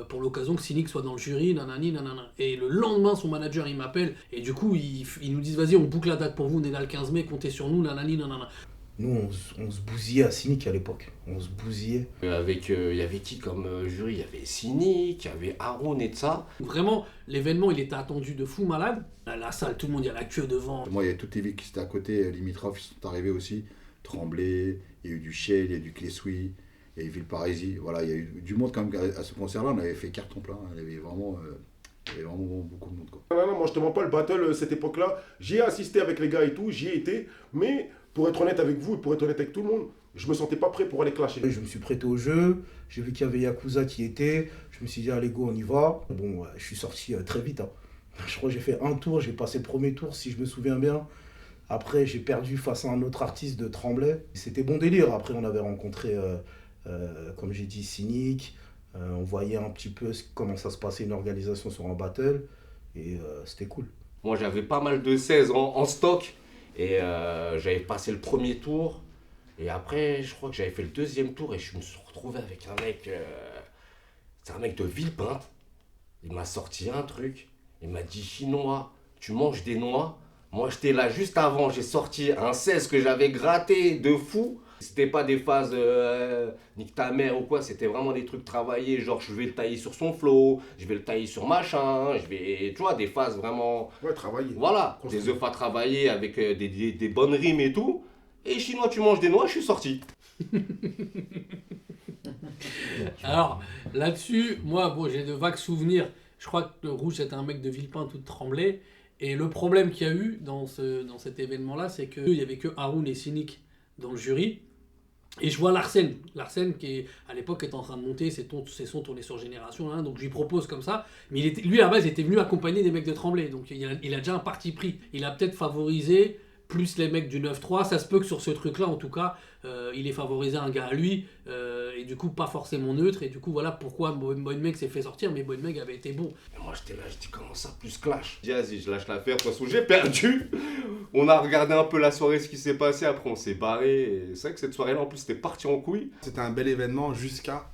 pour l'occasion que Cynic soit dans le jury, nanani, nanana. Et le lendemain, son manager il m'appelle et du coup ils nous disent vas-y, on boucle la date pour vous, on est là le 15 mai, comptez sur nous, nanani, nanana. Nous, on se bousillait à Cynic à l'époque. On se bousillait. Il y avait qui comme jury? Il y avait Cynic, il y avait Haroun et de ça. Vraiment, l'événement, il était attendu de fou malade. La salle, tout le monde, il y a la queue devant. Moi, il y a toutes les villes qui étaient à côté, limitrophes, ils sont arrivés aussi. Tremblay, il y a eu du Chelles, il y a eu du Clessuy, il y a eu Villeparisis, voilà, il y a eu du monde quand même à ce concert-là, on avait fait carton plein, il y avait vraiment beaucoup de monde. Quoi. Non, moi je te mens pas, le battle, cette époque-là, j'y ai assisté avec les gars et tout, j'y ai été, mais pour être honnête avec vous et pour être honnête avec tout le monde, je me sentais pas prêt pour aller clasher. Je me suis prêté au jeu, j'ai vu qu'il y avait Yakuza qui était, je me suis dit allez go on y va. Bon, je suis sorti très vite. Hein. Je crois que j'ai fait un tour, j'ai passé le premier tour si je me souviens bien. Après j'ai perdu face à un autre artiste de Tremblay. C'était bon délire, après on avait rencontré, comme j'ai dit, Cynic. On voyait un petit peu comment ça se passait une organisation sur un battle et c'était cool. Moi j'avais pas mal de 16 en stock et j'avais passé le premier tour. Et après, je crois que j'avais fait le deuxième tour et je me suis retrouvé avec un mec, c'est un mec de Villepinte. Il m'a sorti un truc, il m'a dit chinois, tu manges des noix. Moi j'étais là juste avant, j'ai sorti un 16 que j'avais gratté de fou. C'était pas des phases nique ta mère ou quoi, c'était vraiment des trucs travaillés, genre je vais le tailler sur son flow, je vais le tailler sur machin, je vais, tu vois, des phases vraiment... Ouais, travailler. Voilà, des œufs à travailler avec des bonnes rimes et tout. Et chinois, tu manges des noix, je suis sorti. Alors, là-dessus, moi, bon, j'ai de vagues souvenirs. Je crois que le Rouge, c'était un mec de Villepinte tout tremblé. Et le problème qu'il y a eu dans cet événement-là, c'est qu'il n'y avait que Haroun et Cynic dans le jury. Et je vois Larsen qui à l'époque est en train de monter, ses sons tournés sur Génération, hein, donc je lui propose comme ça. Mais lui, à la base, il était venu accompagner des mecs de Tremblay. Donc il a déjà un parti pris. Il a peut-être favorisé plus les mecs du 9-3, ça se peut que sur ce truc-là, en tout cas, il ait favorisé un gars à lui, et du coup, pas forcément neutre, et du coup, voilà pourquoi Boy-Meg s'est fait sortir, mais Boy-Meg avait été bon. Et moi, j'étais là, je dis, comment ça, plus clash? Je dis, vas-y, je lâche l'affaire, de toute façon, j'ai perdu. On a regardé un peu la soirée, ce qui s'est passé, après, on s'est barré, et c'est vrai que cette soirée-là, en plus, c'était parti en couille. C'était un bel événement jusqu'à...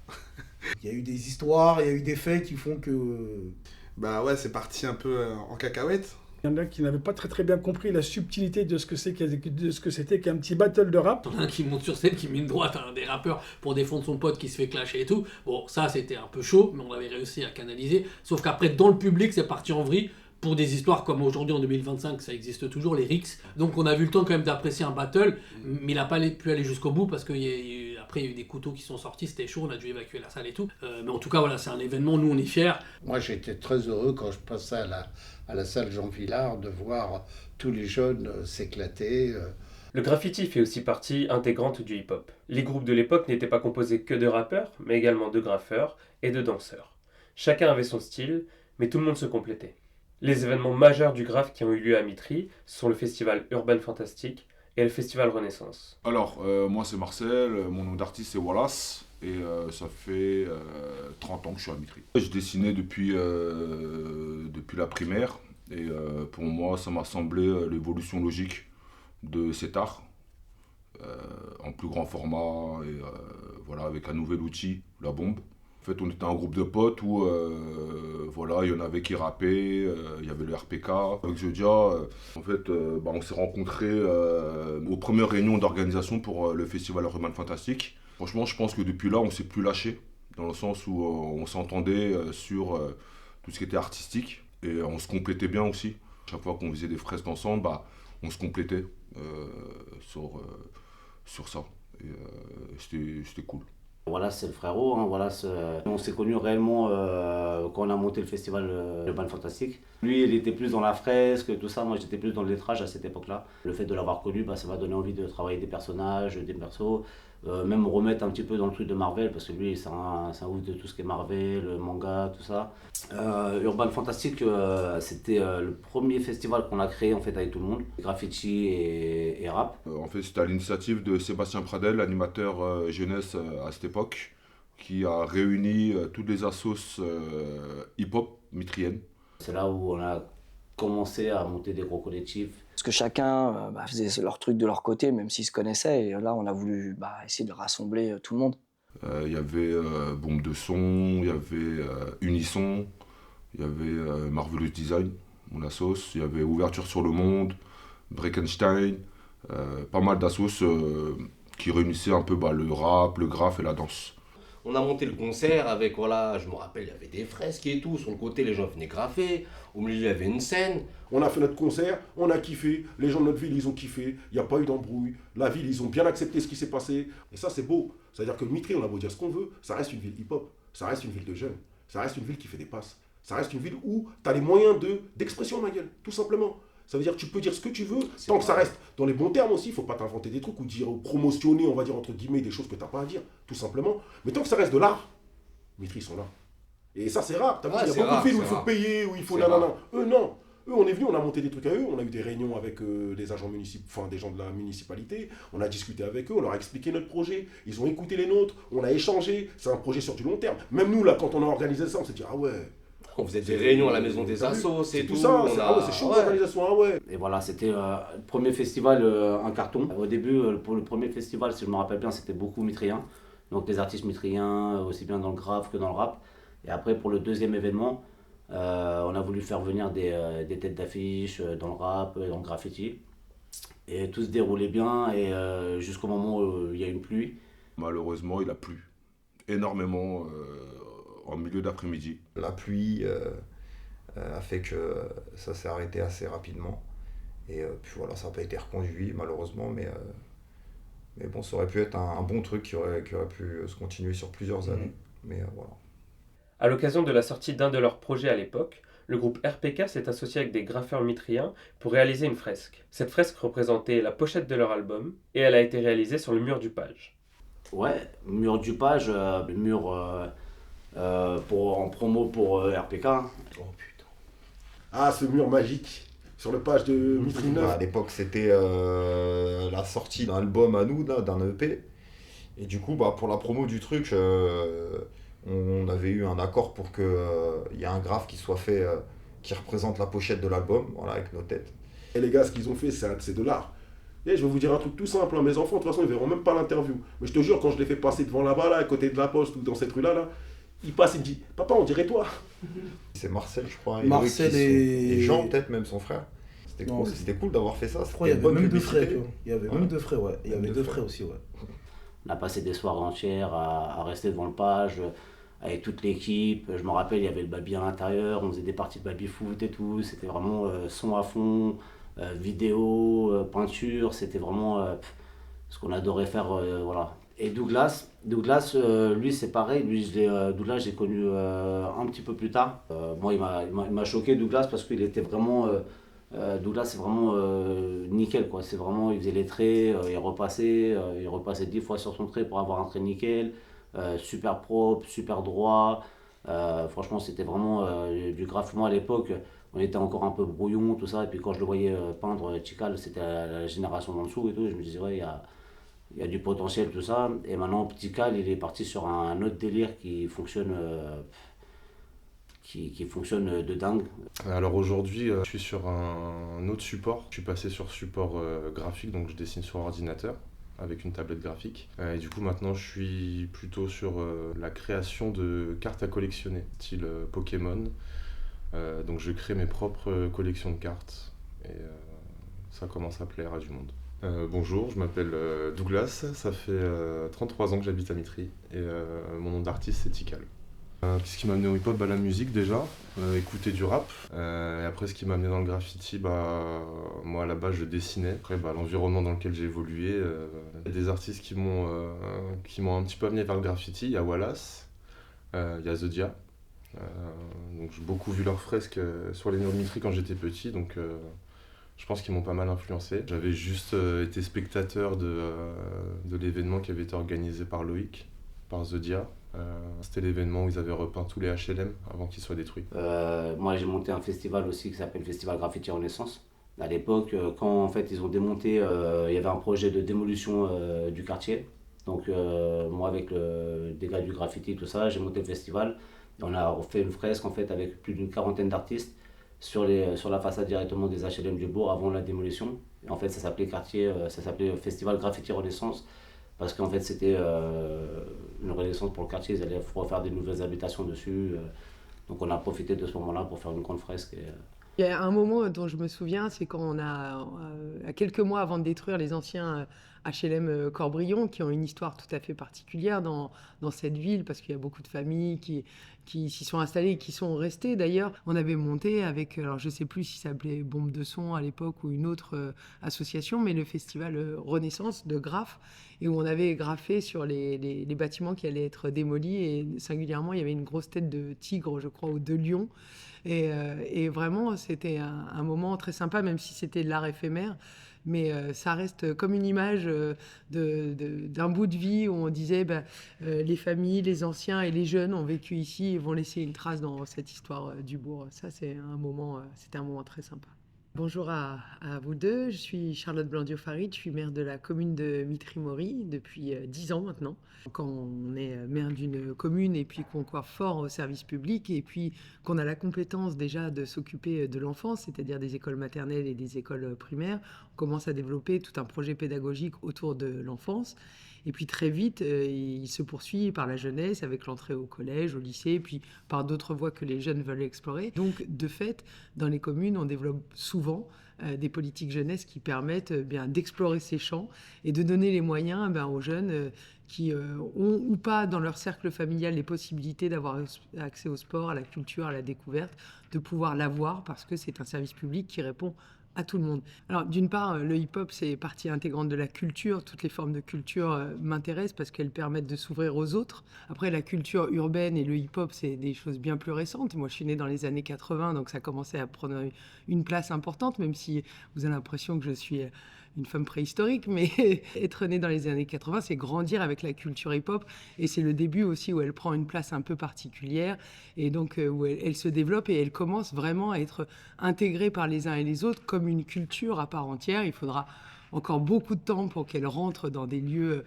Il y a eu des histoires, il y a eu des faits qui font que... Bah ouais, c'est parti un peu en cacahuète. Il y en a qui n'avaient pas très bien compris la subtilité de ce que c'était qu'un petit battle de rap. T'en as un qui monte sur scène, qui met une droite à un des rappeurs pour défendre son pote qui se fait clasher et tout. Bon, ça c'était un peu chaud, mais on avait réussi à canaliser. Sauf qu'après, dans le public, c'est parti en vrille pour des histoires comme aujourd'hui en 2025, ça existe toujours, les Rix. Donc on a vu le temps quand même d'apprécier un battle, mais il n'a pas pu aller jusqu'au bout parce qu'après il y a eu des couteaux qui sont sortis, c'était chaud, on a dû évacuer la salle et tout. Mais en tout cas, voilà, c'est un événement, nous on est fiers. Moi j'étais très heureux quand je passais à la salle Jean Villard de voir tous les jeunes s'éclater. Le graffiti fait aussi partie intégrante du hip-hop. Les groupes de l'époque n'étaient pas composés que de rappeurs, mais également de graffeurs et de danseurs. Chacun avait son style, mais tout le monde se complétait. Les événements majeurs du graphe qui ont eu lieu à Mitry sont le festival Urban Fantastic et le festival Renaissance. Alors, moi c'est Marcel, mon nom d'artiste c'est Wallace, et ça fait 30 ans que je suis à Mitry. Je dessinais depuis la primaire, et pour moi ça m'a semblé l'évolution logique de cet art, en plus grand format, et voilà, avec un nouvel outil, la bombe. En fait, on était un groupe de potes où voilà, il y en avait qui rappaient, il y avait le RPK. Avec Zodia, en fait, on s'est rencontrés aux premières réunions d'organisation pour le festival Urban Fantastic. Franchement, je pense que depuis là, on s'est plus lâché, dans le sens où on s'entendait sur tout ce qui était artistique et on se complétait bien aussi. Chaque fois qu'on faisait des fresques ensemble, on se complétait sur ça. Et c'était cool. Voilà, c'est le frérot, hein, voilà, on s'est connus réellement quand on a monté le festival Urban Fantastic. Lui, il était plus dans la fresque, tout ça, moi j'étais plus dans le lettrage à cette époque-là. Le fait de l'avoir connu, ça m'a donné envie de travailler des personnages, des persos, même remettre un petit peu dans le truc de Marvel, parce que lui, c'est un ouf de tout ce qui est Marvel, le manga, tout ça. Urban Fantastic, c'était le premier festival qu'on a créé en fait avec tout le monde, graffiti et rap. En fait, c'était à l'initiative de Sébastien Pradel, animateur jeunesse à cette époque, qui a réuni toutes les assos hip-hop mitriennes. C'est là où on a commencé à monter des gros collectifs. Parce que chacun faisait leur truc de leur côté, même s'ils se connaissaient, et là on a voulu essayer de rassembler tout le monde. Il y avait Bombe de Son, il y avait Unisson, il y avait Marvelous Design, mon assos, il y avait Ouverture sur le Monde, Breakenstein, pas mal d'assos qui réunissaient un peu le rap, le graphe et la danse. On a monté le concert avec, voilà, je me rappelle, il y avait des fresques et tout. Sur le côté, les gens venaient graffer. Au milieu, il y avait une scène. On a fait notre concert, on a kiffé. Les gens de notre ville, ils ont kiffé. Il n'y a pas eu d'embrouille. La ville, ils ont bien accepté ce qui s'est passé. Et ça, c'est beau. C'est-à-dire que Mitry, on a beau dire ce qu'on veut, ça reste une ville hip-hop, ça reste une ville de jeunes, ça reste une ville qui fait des passes, ça reste une ville où tu as les moyens d'expression, ma gueule, tout simplement. Ça veut dire que tu peux dire ce que tu veux, tant que ça reste dans les bons termes aussi. Il ne faut pas t'inventer des trucs ou dire promotionner, on va dire entre guillemets, des choses que tu n'as pas à dire, tout simplement. Mais tant que ça reste de l'art, Mitry, ils sont là. Et ça, c'est rare. T'as vu, il y a beaucoup de villes où il faut payer, où il faut nanana. Eux, non. Eux, on est venus, on a monté des trucs à eux, on a eu des réunions avec les agents municipaux, enfin des gens de la municipalité, on a discuté avec eux, on leur a expliqué notre projet, ils ont écouté les nôtres, on a échangé, c'est un projet sur du long terme. Même nous, là, quand on a organisé ça, on s'est dit, ah ouais. On faisait des réunions à la maison des assos, c'est tout. Ça, c'est chaud l'organisation, ah ouais. Et voilà, c'était le premier festival, un carton. Au début, pour le premier festival, si je me rappelle bien, c'était beaucoup mitrien. Donc des artistes mitriens, aussi bien dans le graphe que dans le rap. Et après, pour le deuxième événement, on a voulu faire venir des têtes d'affiche dans le rap, dans le graffiti. Et tout se déroulait bien, et jusqu'au moment où il y a une pluie. Malheureusement, il a plu énormément en milieu d'après-midi. La pluie a fait que ça s'est arrêté assez rapidement. Et puis voilà, ça n'a pas été reconduit malheureusement, mais bon, ça aurait pu être un bon truc qui aurait pu se continuer sur plusieurs années. Mais voilà. À l'occasion de la sortie d'un de leurs projets à l'époque, le groupe RPK s'est associé avec des graffeurs mitriens pour réaliser une fresque. Cette fresque représentait la pochette de leur album et elle a été réalisée sur le mur du Page. Ouais, mur du Page, mur en promo pour RPK. Oh putain. Ah, ce mur magique sur le Page de Mitry 9. À l'époque, c'était la sortie d'un album à nous, d'un EP. Et du coup, pour la promo du truc, on avait eu un accord pour qu'il y ait un graphe qui soit fait, qui représente la pochette de l'album, voilà, avec nos têtes. Et les gars, ce qu'ils ont fait, c'est de l'art. Et je vais vous dire un truc tout simple, hein. Mes enfants, de toute façon, ils verront même pas l'interview. Mais je te jure, quand je les fais passer devant là-bas, là, à côté de la poste, ou dans cette rue-là, ils passent et me disent, papa, on dirait toi. C'est Marcel, je crois. Marcel et Jean, peut-être même son frère. C'était cool d'avoir fait ça. Je crois qu'il y avait même deux frères. Il y avait même deux frères, ouais. Il y avait deux frères aussi, ouais. On a passé des soirées entières à rester devant le Page, avec toute l'équipe. Je me rappelle, il y avait le baby à l'intérieur, on faisait des parties de baby-foot et tout. C'était vraiment son à fond, vidéo, peinture. C'était vraiment ce qu'on adorait faire, voilà. Et Douglas, lui c'est pareil. Douglas, j'ai connu un petit peu plus tard. Moi, il m'a choqué, Douglas, parce qu'il était vraiment... Douglas, c'est vraiment nickel, quoi. C'est vraiment, il faisait les traits, il repassait 10 fois sur son trait pour avoir un trait nickel, super propre, super droit. Franchement, c'était vraiment du graphe. Moi, à l'époque, on était encore un peu brouillon, tout ça. Et puis quand je le voyais peindre Tikal, c'était la génération d'en dessous et tout. Je me disais, ouais, il y a du potentiel, tout ça. Et maintenant, Tikal, il est parti sur un autre délire qui fonctionne... Qui fonctionne de dingue. Alors aujourd'hui, je suis sur un autre support. Je suis passé sur support graphique, donc je dessine sur ordinateur avec une tablette graphique. Et du coup, maintenant, je suis plutôt sur la création de cartes à collectionner, style Pokémon. Donc je crée mes propres collections de cartes et ça commence à plaire à du monde. Bonjour, je m'appelle Douglas, ça fait 33 ans que j'habite à Mitry et mon nom d'artiste c'est Tikal. Qu'est-ce qui m'a amené au hip-hop? La musique déjà, écouter du rap. Et après ce qui m'a amené dans le graffiti, moi à la base je dessinais. Après l'environnement dans lequel j'ai évolué, des artistes qui m'ont un petit peu amené vers le graffiti. Il y a Wallace, il y a The Dia. Donc j'ai beaucoup vu leurs fresques sur les murs de Mitry quand j'étais petit, donc je pense qu'ils m'ont pas mal influencé. J'avais juste été spectateur de l'événement qui avait été organisé par Loïc, par The Dia. C'était l'événement où ils avaient repeint tous les HLM avant qu'ils soient détruits. Moi j'ai monté un festival aussi qui s'appelle Festival Graffiti Renaissance. À l'époque, quand en fait ils ont démonté, il y avait un projet de démolition du quartier. Donc moi avec des gars du graffiti tout ça, j'ai monté le festival. Et on a fait une fresque en fait avec plus d'une quarantaine d'artistes sur la façade directement des HLM du bourg avant la démolition. Et en fait ça s'appelait Festival Graffiti Renaissance. Parce qu'en fait, c'était une renaissance pour le quartier, ils allaient refaire des nouvelles habitations dessus. Donc on a profité de ce moment-là pour faire une grande fresque. Il y a un moment dont je me souviens, c'est quand on a, à quelques mois avant de détruire les anciens HLM Corbrion, qui ont une histoire tout à fait particulière dans cette ville, parce qu'il y a beaucoup de familles qui s'y sont installées et qui sont restées. D'ailleurs, on avait monté avec, alors je ne sais plus si ça s'appelait Bombe de Son à l'époque ou une autre association, mais le festival Renaissance de Graphe, et où on avait graffé sur les bâtiments qui allaient être démolis, et singulièrement, il y avait une grosse tête de tigre, je crois, ou de lion. Et vraiment, c'était un moment très sympa, même si c'était de l'art éphémère. Mais ça reste comme une image d'un bout de vie où on disait les familles, les anciens et les jeunes ont vécu ici et vont laisser une trace dans cette histoire du bourg. Ça, c'était un moment très sympa. Bonjour à vous deux, je suis Charlotte Blandiot-Farid, je suis maire de la commune de Mitry-Mory depuis 10 ans maintenant. Quand on est maire d'une commune et puis qu'on croit fort au service public et puis qu'on a la compétence déjà de s'occuper de l'enfance, c'est-à-dire des écoles maternelles et des écoles primaires, on commence à développer tout un projet pédagogique autour de l'enfance. Et puis très vite, il se poursuit par la jeunesse, avec l'entrée au collège, au lycée, puis par d'autres voies que les jeunes veulent explorer. Donc, de fait, dans les communes, on développe souvent des politiques jeunesse qui permettent d'explorer ces champs et de donner les moyens aux jeunes qui ont ou pas dans leur cercle familial les possibilités d'avoir accès au sport, à la culture, à la découverte, de pouvoir l'avoir parce que c'est un service public qui répond à tout le monde. Alors d'une part, le hip-hop c'est partie intégrante de la culture, toutes les formes de culture m'intéressent parce qu'elles permettent de s'ouvrir aux autres. Après la culture urbaine et le hip-hop c'est des choses bien plus récentes. Moi je suis née dans les années 80 donc ça commençait à prendre une place importante même si vous avez l'impression que je suis une femme préhistorique, mais être née dans les années 80, c'est grandir avec la culture hip-hop et c'est le début aussi où elle prend une place un peu particulière et donc où elle se développe et elle commence vraiment à être intégrée par les uns et les autres comme une culture à part entière. Il faudra encore beaucoup de temps pour qu'elle rentre dans des lieux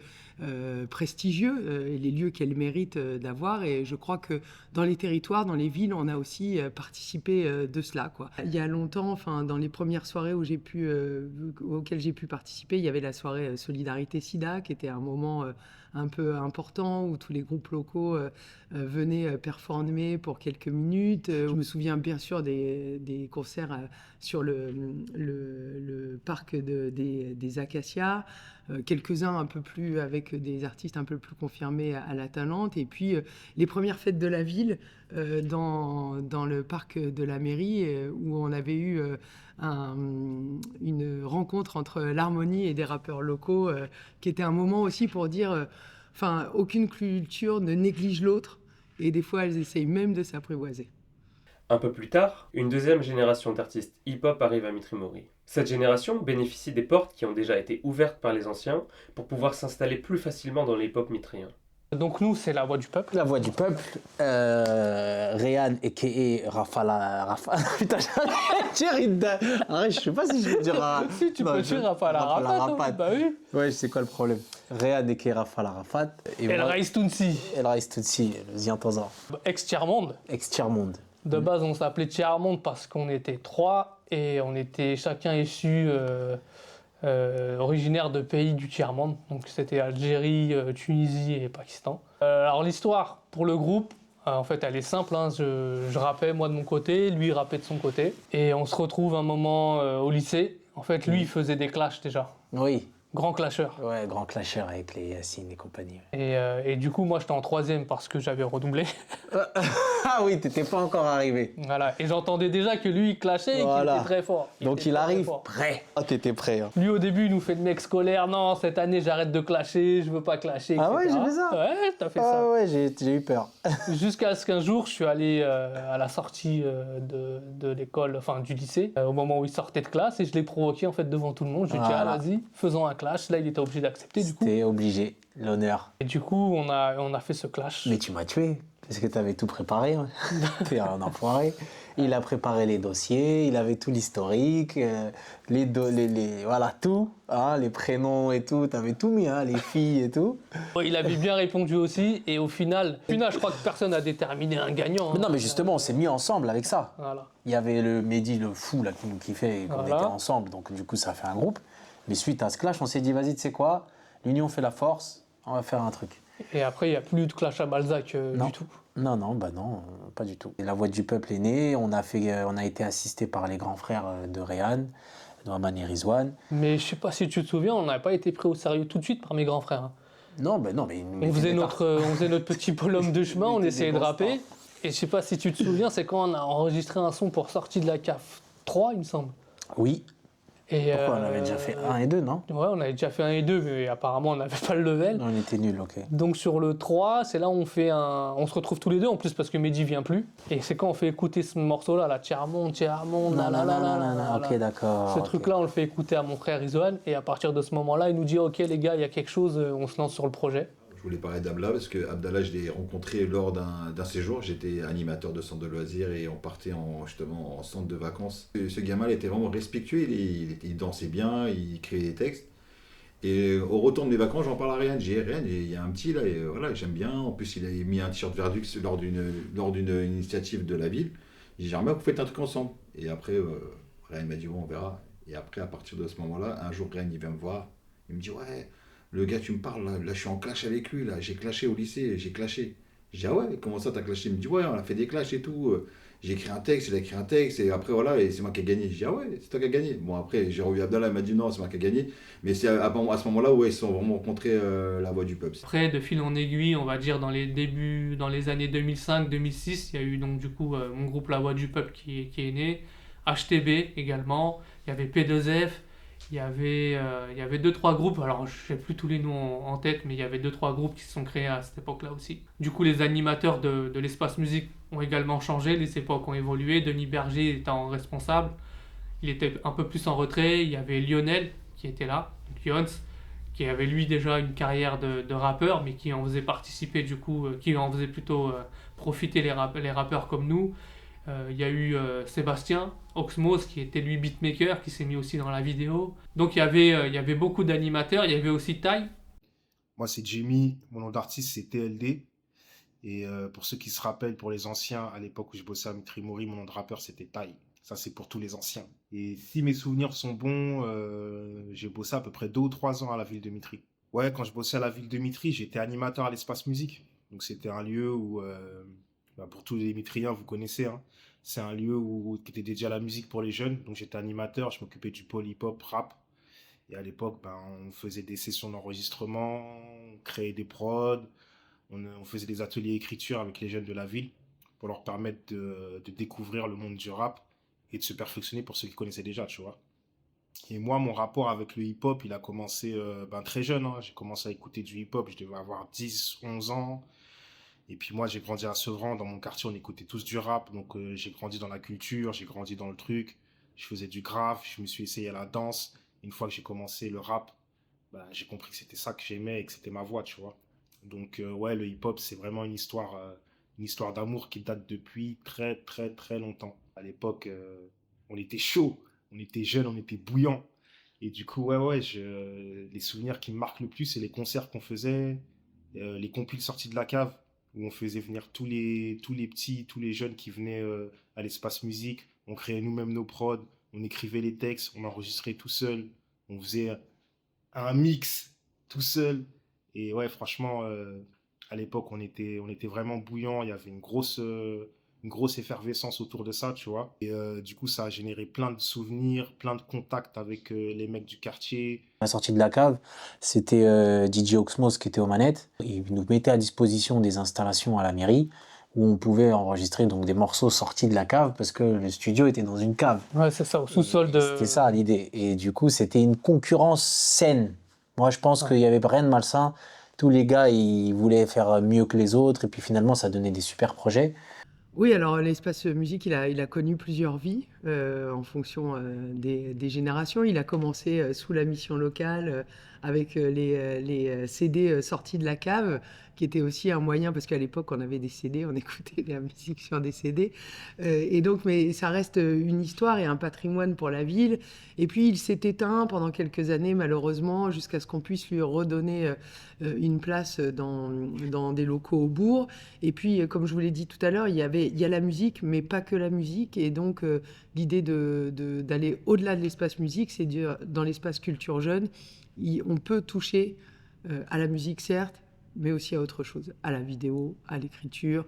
prestigieux, et les lieux qu'elle mérite d'avoir. Et je crois que dans les territoires, dans les villes, on a aussi participé de cela, quoi. Il y a longtemps, enfin, dans les premières soirées auxquelles j'ai pu participer, il y avait la soirée Solidarité SIDA, qui était un moment un peu important où tous les groupes locaux venaient performer pour quelques minutes. Je me souviens bien sûr des concerts sur le parc des Acacias, quelques-uns un peu plus avec des artistes un peu plus confirmés à la Talente, et puis les premières fêtes de la ville dans le parc de la mairie où on avait eu une rencontre entre l'harmonie et des rappeurs locaux qui était un moment aussi pour dire aucune culture ne néglige l'autre et des fois elles essayent même de s'apprivoiser. Un peu plus tard, une deuxième génération d'artistes hip-hop arrive à Mitry-Mory. Cette génération bénéficie des portes qui ont déjà été ouvertes par les anciens pour pouvoir s'installer plus facilement dans l'hip-hop mitrien. Donc nous, c'est la voix du peuple. La voix du peuple. Réan, a.k.a. Rafa. Putain, arrête, je sais pas si je veux dire... Si, tu peux dire Rafa Arafat. Bah oui. Ouais, c'est quoi le problème? Réan, a.k.a. Rafa Arafat. El Raïs Tounsi. El Raïs Tounsi, Ziantosa. Ex-tiers-monde. Ex-tiers-monde. De base, on s'appelait tiers-monde parce qu'on était 3 et on était chacun issus... originaire de pays du tiers-monde, donc c'était Algérie, Tunisie et Pakistan. Alors l'histoire pour le groupe, en fait elle est simple, hein. Je rappais moi de mon côté, lui rappait de son côté, et on se retrouve un moment au lycée. En fait lui il faisait des clashs déjà. Oui. Grand clasheur. Ouais, grand clasheur avec les Yacine et compagnie. Et du coup moi j'étais en 3e parce que j'avais redoublé. Ah oui, t'étais pas encore arrivé. Voilà, et j'entendais déjà que lui il clashait et qu'il était très fort. Donc il arrive prêt. Ah, t'étais prêt. Hein. Lui au début il nous fait le mec scolaire, non cette année j'arrête de clasher, je veux pas clasher, etc. Ah ouais, j'ai fait ça. Ouais, t'as fait ça. Ah ouais, j'ai eu peur. Jusqu'à ce qu'un jour je suis allé à la sortie de l'école, enfin du lycée, au moment où il sortait de classe, et je l'ai provoqué en fait devant tout le monde. Je lui ai dit ah, vas-y, faisons un clash. Là il était obligé d'accepter du coup. C'était obligé, l'honneur. Et du coup on a fait ce clash. Mais tu m'as tué. Parce que tu avais tout préparé, hein. T'es un enfoiré. Il a préparé les dossiers, il avait tout l'historique, voilà, tout, hein, les prénoms et tout, t'avais tout mis, hein, les filles et tout. Il avait bien répondu aussi, et au final, je crois que personne n'a déterminé un gagnant. Mais non, mais justement, on s'est mis ensemble avec ça. Voilà. Il y avait le Mehdi, le fou, là, qui nous kiffait, et qu'on était ensemble, donc du coup, ça a fait un groupe. Mais suite à ce clash, on s'est dit, vas-y, tu sais quoi, l'union fait la force, on va faire un truc. Et après, il n'y a plus de clash à Balzac du tout. Non, pas du tout. Et la voix du peuple est née, on a été assisté par les grands frères de Réan, Norman et Rizwan. Mais je sais pas si tu te souviens, on n'avait pas été pris au sérieux tout de suite par mes grands frères. Non, mais on faisait notre petit bonhomme de chemin, on essayait de rapper. Et je sais pas si tu te souviens, c'est quand on a enregistré un son pour Sortie de la cave 3, il me semble. Oui. Et pourquoi on avait déjà fait 1 et 2, non? Ouais, on avait déjà fait 1 et 2, mais apparemment on n'avait pas le level. On était nuls, ok. Donc sur le 3, c'est là où on se retrouve tous les deux, en plus parce que Mehdi vient plus. Et c'est quand on fait écouter ce morceau-là, là, Tiers-Monde, ok, d'accord. Ce truc-là, on le fait écouter à mon frère Rizwan, et à partir de ce moment-là, il nous dit, ok les gars, il y a quelque chose, on se lance sur le projet. Je voulais parler d'Abdallah parce que Abdallah, je l'ai rencontré lors d'un séjour. J'étais animateur de centre de loisirs et on partait justement en centre de vacances. Ce gamin, il était vraiment respectueux, il dansait bien, il créait des textes. Et au retour de mes vacances, j'en parle à Ryan. J'ai dit, Ryan, il y a un petit là, et voilà, j'aime bien. En plus, il a mis un t-shirt Verdux lors d'une initiative de la ville. J'ai dit, j'aimerais bien que vous faites un truc ensemble. Et après, Ryan m'a dit, bon, on verra. Et après, à partir de ce moment-là, un jour, Ryan, il vient me voir. Il me dit, ouais. Le gars, tu me parles, là, je suis en clash avec lui, là, j'ai clashé au lycée, j'ai clashé. Je dis, ah ouais, comment ça t'as clashé? Il me dit, ouais, on a fait des clashs et tout. J'ai écrit un texte, il a écrit un texte, et après, voilà, et c'est moi qui ai gagné. Je dis, ah ouais, c'est toi qui as gagné. Bon, après, j'ai revu Abdallah, il m'a dit, non, c'est moi qui ai gagné. Mais c'est à ce moment-là où ils se sont vraiment rencontrés la voix du peuple. Après, de fil en aiguille, on va dire, dans les années 2005-2006, il y a eu donc du coup mon groupe La Voix du Peuple qui est né, HTB également, il y avait P2F, il y avait 2-3 groupes, alors je sais plus tous les noms en tête, mais il y avait 2-3 groupes qui se sont créés à cette époque-là aussi. Du coup, les animateurs de l'espace musique ont également changé, les époques ont évolué, Denis Berger étant responsable, il était un peu plus en retrait, il y avait Lionel qui était là, Lyons, qui avait lui déjà une carrière de rappeur, mais qui en faisait participer du coup, qui en faisait plutôt profiter les rappeurs comme nous. Il y a eu Sébastien Oxmos qui était lui beatmaker, qui s'est mis aussi dans la vidéo. Donc il y avait beaucoup d'animateurs, il y avait aussi Tai. Moi c'est Jimmy, mon nom d'artiste c'est TLD. Et pour ceux qui se rappellent, pour les anciens, à l'époque où je bossais à Mitri Mori, mon nom de rappeur c'était Tai. Ça c'est pour tous les anciens. Et si mes souvenirs sont bons, j'ai bossé à peu près 2 ou 3 ans à la ville de Mitri. Ouais, quand je bossais à la ville de Mitri, j'étais animateur à l'espace musique. Donc c'était un lieu où... pour tous les Mitriens, vous connaissez, hein. C'est un lieu qui était dédié à la musique pour les jeunes. Donc j'étais animateur, je m'occupais du pôle hip-hop, rap. Et à l'époque, on faisait des sessions d'enregistrement, on créait des prods, on faisait des ateliers écriture avec les jeunes de la ville pour leur permettre de découvrir le monde du rap et de se perfectionner pour ceux qui connaissaient déjà, tu vois. Et moi, mon rapport avec le hip-hop, il a commencé très jeune, hein. J'ai commencé à écouter du hip-hop, je devais avoir 10, 11 ans. Et puis moi, j'ai grandi à Sevran, dans mon quartier, on écoutait tous du rap, donc j'ai grandi dans la culture, j'ai grandi dans le truc, je faisais du graphe, je me suis essayé à la danse. Une fois que j'ai commencé le rap, j'ai compris que c'était ça que j'aimais et que c'était ma voix, tu vois. Donc ouais, le hip-hop, c'est vraiment une histoire d'amour qui date depuis très très très longtemps. À l'époque, on était chaud, on était jeunes, on était bouillants. Et du coup, les souvenirs qui me marquent le plus, c'est les concerts qu'on faisait, les compiles sortis de la cave, où on faisait venir tous les petits, tous les jeunes qui venaient à l'espace musique. On créait nous-mêmes nos prods, on écrivait les textes, on enregistrait tout seul, on faisait un mix tout seul. Et ouais, franchement, à l'époque, on était vraiment bouillant. Il y avait une grosse effervescence autour de ça, tu vois. Et du coup, ça a généré plein de souvenirs, plein de contacts avec les mecs du quartier. À la sortie de la cave, c'était DJ Oxmos qui était aux manettes. Il nous mettait à disposition des installations à la mairie où on pouvait enregistrer donc des morceaux sortis de la cave parce que le studio était dans une cave. Ouais, c'est ça, au sous-sol de... C'était ça l'idée. Et du coup, c'était une concurrence saine. Moi, je pense qu'il y avait rien de malsain. Tous les gars, ils voulaient faire mieux que les autres et puis finalement, ça donnait des super projets. Oui, alors l'espace musique, il a connu plusieurs vies en fonction des générations. Il a commencé sous la mission locale avec les CD sortis de la cave, qui était aussi un moyen, parce qu'à l'époque, on avait des CD, on écoutait la musique sur des CD. Et donc, mais ça reste une histoire et un patrimoine pour la ville. Et puis, il s'est éteint pendant quelques années, malheureusement, jusqu'à ce qu'on puisse lui redonner une place dans des locaux au bourg. Et puis, comme je vous l'ai dit tout à l'heure, il y a la musique, mais pas que la musique. Et donc, l'idée d'aller au-delà de l'espace musique, c'est dire, dans l'espace culture jeune, on peut toucher à la musique, certes, mais aussi à autre chose, à la vidéo, à l'écriture,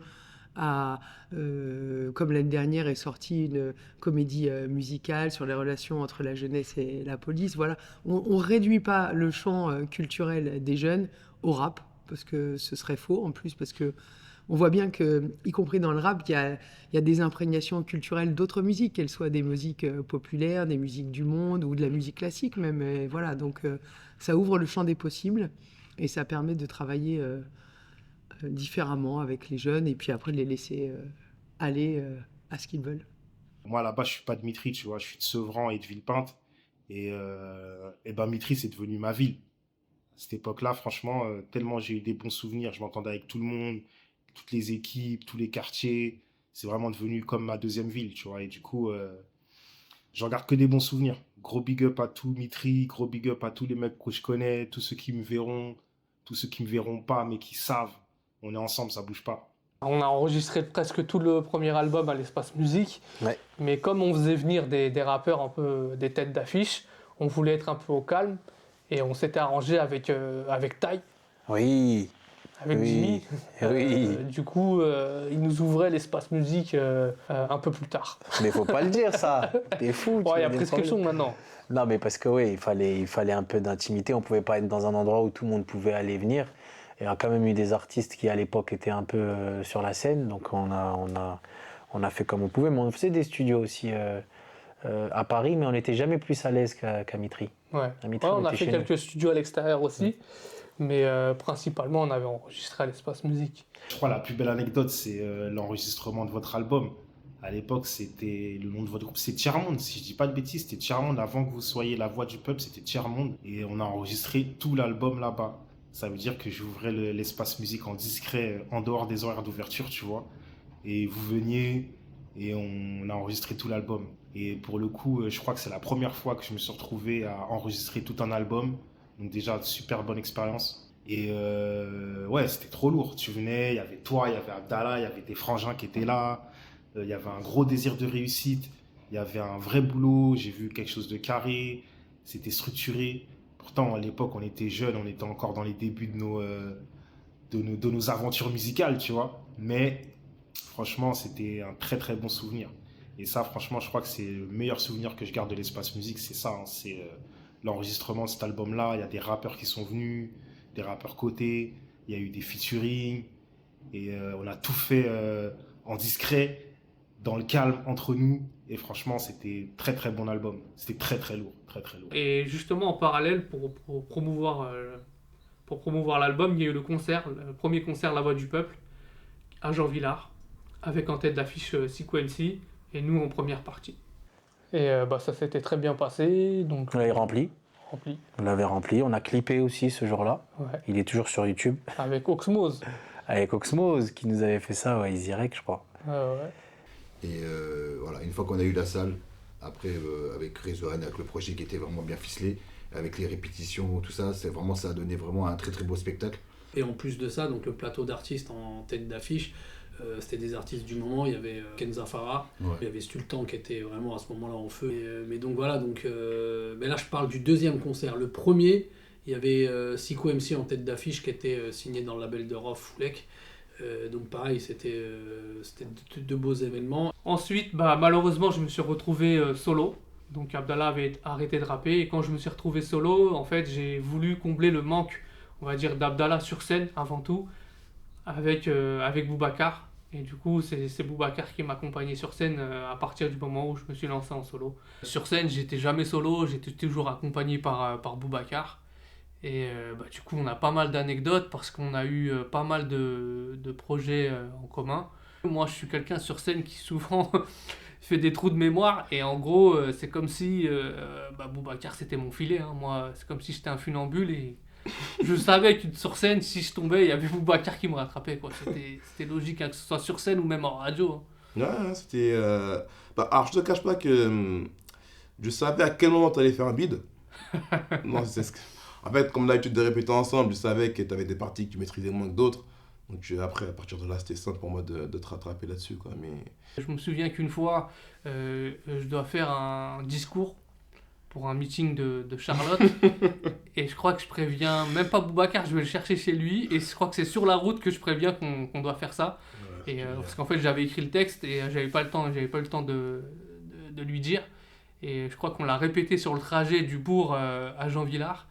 comme l'année dernière est sortie une comédie musicale sur les relations entre la jeunesse et la police. Voilà, on réduit pas le champ culturel des jeunes au rap, parce que ce serait faux en plus, parce que on voit bien que, y compris dans le rap, il y a des imprégnations culturelles d'autres musiques, qu'elles soient des musiques populaires, des musiques du monde ou de la musique classique même. Et voilà, donc ça ouvre le champ des possibles et ça permet de travailler différemment avec les jeunes et puis après de les laisser aller à ce qu'ils veulent. Moi, là-bas, je suis pas de Mitry, tu vois, je suis de Sevran et de Villepinte. Et ben, Mitry, c'est devenu ma ville. À cette époque-là, franchement, tellement j'ai eu des bons souvenirs. Je m'entendais avec tout le monde, toutes les équipes, tous les quartiers. C'est vraiment devenu comme ma deuxième ville, tu vois. Et du coup, j'en garde que des bons souvenirs. Gros big up à tout Mitry, gros big up à tous les mecs que je connais, tous ceux qui me verront, tous ceux qui me verront pas, mais qui savent. On est ensemble, ça bouge pas. On a enregistré presque tout le premier album à l'Espace Musique, mais comme on faisait venir des rappeurs un peu des têtes d'affiche, on voulait être un peu au calme et on s'était arrangé avec Ty. Oui. Avec Jimmy. Oui. Du coup, il nous ouvrait l'Espace Musique un peu plus tard. Mais faut pas le dire ça. T'es fou. Il y a prescription maintenant. Non, mais parce que oui, il fallait un peu d'intimité. On pouvait pas être dans un endroit où tout le monde pouvait aller et venir. Il y a quand même eu des artistes qui, à l'époque, étaient un peu sur la scène. Donc, on a fait comme on pouvait. Mais on faisait des studios aussi à Paris, mais on n'était jamais plus à l'aise qu'à Mitry. Ouais. On a fait quelques studios à l'extérieur aussi. Mais principalement, on avait enregistré à l'Espace Musique. Je crois la plus belle anecdote, c'est l'enregistrement de votre album. À l'époque, c'était le nom de votre groupe, c'est Tiers-Monde. Si je dis pas de bêtises, c'était Tiers-Monde. Avant que vous soyez la voix du peuple, c'était Tiers-Monde. Et on a enregistré tout l'album là-bas. Ça veut dire que j'ouvrais l'Espace Musique en discret, en dehors des horaires d'ouverture, tu vois. Et vous veniez et on a enregistré tout l'album. Et pour le coup, je crois que c'est la première fois que je me suis retrouvé à enregistrer tout un album. Donc déjà, super bonne expérience. Et ouais, c'était trop lourd. Tu venais, il y avait toi, il y avait Abdallah, il y avait tes frangins qui étaient là. Il y avait un gros désir de réussite. Il y avait un vrai boulot. J'ai vu quelque chose de carré. C'était structuré. Pourtant, à l'époque, on était jeunes. On était encore dans les débuts de nos aventures musicales, tu vois. Mais franchement, c'était un très, très bon souvenir. Et ça, franchement, je crois que c'est le meilleur souvenir que je garde de l'Espace Musique. C'est ça, hein, c'est... l'enregistrement de cet album-là, il y a des rappeurs qui sont venus, des rappeurs cotés, il y a eu des featuring, et on a tout fait en discret, dans le calme, entre nous, et franchement, c'était très très bon album. C'était très très lourd, très très lourd. Et justement, en parallèle, pour promouvoir l'album, il y a eu le premier concert La Voix du Peuple, à Jean Villard, avec en tête d'affiche Siku MC, et nous en première partie. Et ça s'était très bien passé. Donc, on l'avait rempli. On l'avait rempli. On a clippé aussi ce jour-là. Ouais. Il est toujours sur YouTube. Avec Oxmose. Avec Oxmose qui nous avait fait ça, ouais, Isirek, je crois. Ouais. Et voilà, une fois qu'on a eu la salle, après avec Réseau-Anne, avec le projet qui était vraiment bien ficelé, avec les répétitions, tout ça, ça a donné vraiment un très très beau spectacle. Et en plus de ça, donc le plateau d'artistes en tête d'affiche, c'était des artistes du moment. Il y avait Kenza Farah, il y avait Stultan qui était vraiment à ce moment-là en feu. Mais donc voilà, mais là je parle du deuxième concert. Le premier, il y avait Siku MC en tête d'affiche qui était signé dans le label de Rof Foulek. Donc pareil, c'était deux beaux événements. Ensuite, malheureusement, je me suis retrouvé solo. Donc Abdallah avait arrêté de rapper et quand je me suis retrouvé solo, en fait, j'ai voulu combler le manque, on va dire, d'Abdallah sur scène avant tout, avec Boubacar. Et du coup, c'est Boubacar qui m'accompagnait sur scène à partir du moment où je me suis lancé en solo. Sur scène, j'étais jamais solo, j'étais toujours accompagné par Boubacar. Et du coup, on a pas mal d'anecdotes parce qu'on a eu pas mal de projets en commun. Moi, je suis quelqu'un sur scène qui souvent fait des trous de mémoire. Et en gros, c'est comme si Boubacar, c'était mon filet. Hein. Moi, c'est comme si j'étais un funambule et je savais que sur scène, si je tombais, il y avait Boubacar qui me rattrapait. Quoi. C'était logique, hein, que ce soit sur scène ou même en radio. Hein. Ouais, c'était... alors, je te cache pas que je savais à quel moment tu allais faire un bide. Non, en fait, comme d'habitude de répéter ensemble, je savais que tu avais des parties que tu maîtrisais moins que d'autres. Donc après, à partir de là, c'était simple pour moi de te rattraper là-dessus. Quoi. Mais... Je me souviens qu'une fois, je dois faire un discours pour un meeting de Charlotte. Et je crois que je préviens, même pas Boubacar, je vais le chercher chez lui. Et je crois que c'est sur la route que je préviens qu'on doit faire ça. Et, parce qu'en fait, j'avais écrit le texte et j'avais pas le temps de lui dire. Et je crois qu'on l'a répété sur le trajet du bourg à Jean Villard.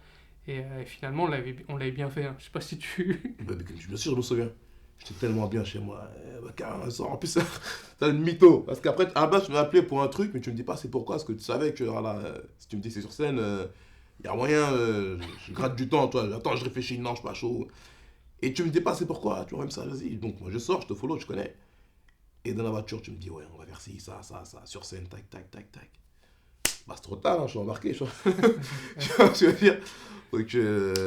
Et finalement, on l'avait bien fait. Hein. Je sais pas si tu... Bien sûr, je me souviens. J'étais tellement bien chez moi. En plus, t'as une mytho. Parce qu'après, à la base, tu m'as appelé pour un truc, mais tu me dis pas c'est pourquoi. Parce que tu savais que voilà, si tu me dis c'est sur scène, y a moyen, je gratte du temps. Toi, attends, je réfléchis, non, je suis pas chaud. Et tu me dis pas c'est pourquoi. Tu vois, même ça, vas-y. Donc, moi, je sors, je te follow, je connais. Et dans la voiture, tu me dis, ouais, on va faire ci, ça, sur scène, tac, tac, tac, tac. Bah, c'est trop tard, hein, je suis embarqué. Tu vois ce que je veux dire. Donc,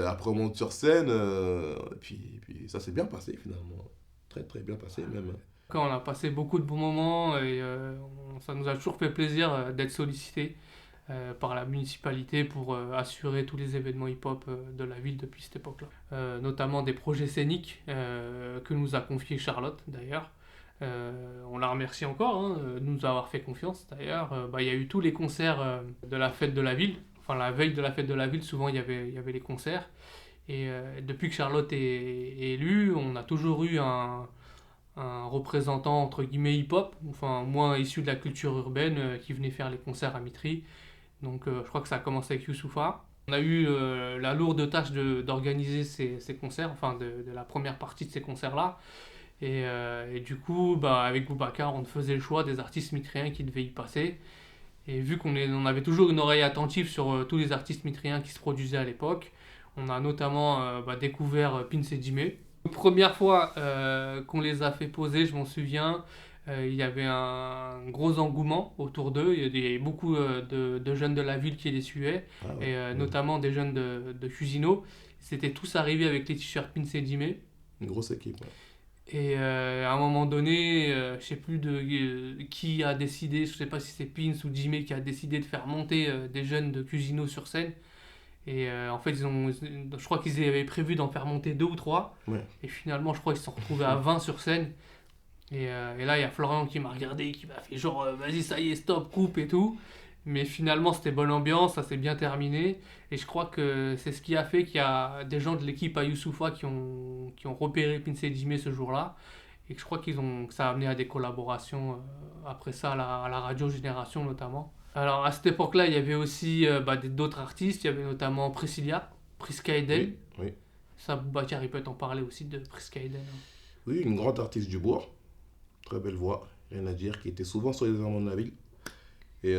après, on monte sur scène, et puis ça s'est bien passé finalement. Très, très bien passé même. Quand on a passé beaucoup de bons moments et ça nous a toujours fait plaisir d'être sollicités par la municipalité pour assurer tous les événements hip-hop de la ville depuis cette époque-là. Notamment des projets scéniques que nous a confié Charlotte d'ailleurs. On la remercie encore de nous avoir fait confiance d'ailleurs. Il y a eu tous les concerts de la fête de la ville. Enfin, la veille de la fête de la ville, souvent il y avait les concerts. Et depuis que Charlotte est élue, on a toujours eu un représentant entre guillemets hip-hop, enfin moins issu de la culture urbaine, qui venait faire les concerts à Mitry. Donc je crois que ça a commencé avec Youssoufa. On a eu la lourde tâche d'organiser ces concerts, enfin de la première partie de ces concerts-là. Et du coup, avec Boubacar, on faisait le choix des artistes mitryens qui devaient y passer. Et vu qu'on avait toujours une oreille attentive sur tous les artistes mitryens qui se produisaient à l'époque, on a notamment découvert Pins et Jimé. La première fois qu'on les a fait poser, je m'en souviens, il y avait un gros engouement autour d'eux. Il y avait beaucoup de jeunes de la ville qui les suivaient, notamment des jeunes de Cusino. Ils étaient tous arrivés avec les t-shirts Pins et Jimé. Une grosse équipe, ouais. Et à un moment donné, je sais plus qui a décidé, je sais pas si c'est Pins ou Jimé qui a décidé de faire monter des jeunes de Cusino sur scène. Et en fait, je crois qu'ils avaient prévu d'en faire monter 2 ou 3. Ouais. Et finalement, je crois qu'ils se sont retrouvés à 20 sur scène. Et là, il y a Florian qui m'a regardé, qui m'a fait genre, vas-y, ça y est, stop, coupe et tout. Mais finalement, c'était bonne ambiance, ça s'est bien terminé. Et je crois que c'est ce qui a fait qu'il y a des gens de l'équipe à Youssoufa qui ont repéré Pins et Jimé ce jour-là. Et que je crois que ça a amené à des collaborations après ça à la radio Génération notamment. Alors à cette époque-là, il y avait aussi d'autres artistes. Il y avait notamment Priscilla, Priska Eden. Oui. Ça, Boubacar, il peut t'en parler aussi de Priska Eden. Oui, une grande artiste du bourg. Très belle voix, rien à dire, qui était souvent sur les événements de la ville. Et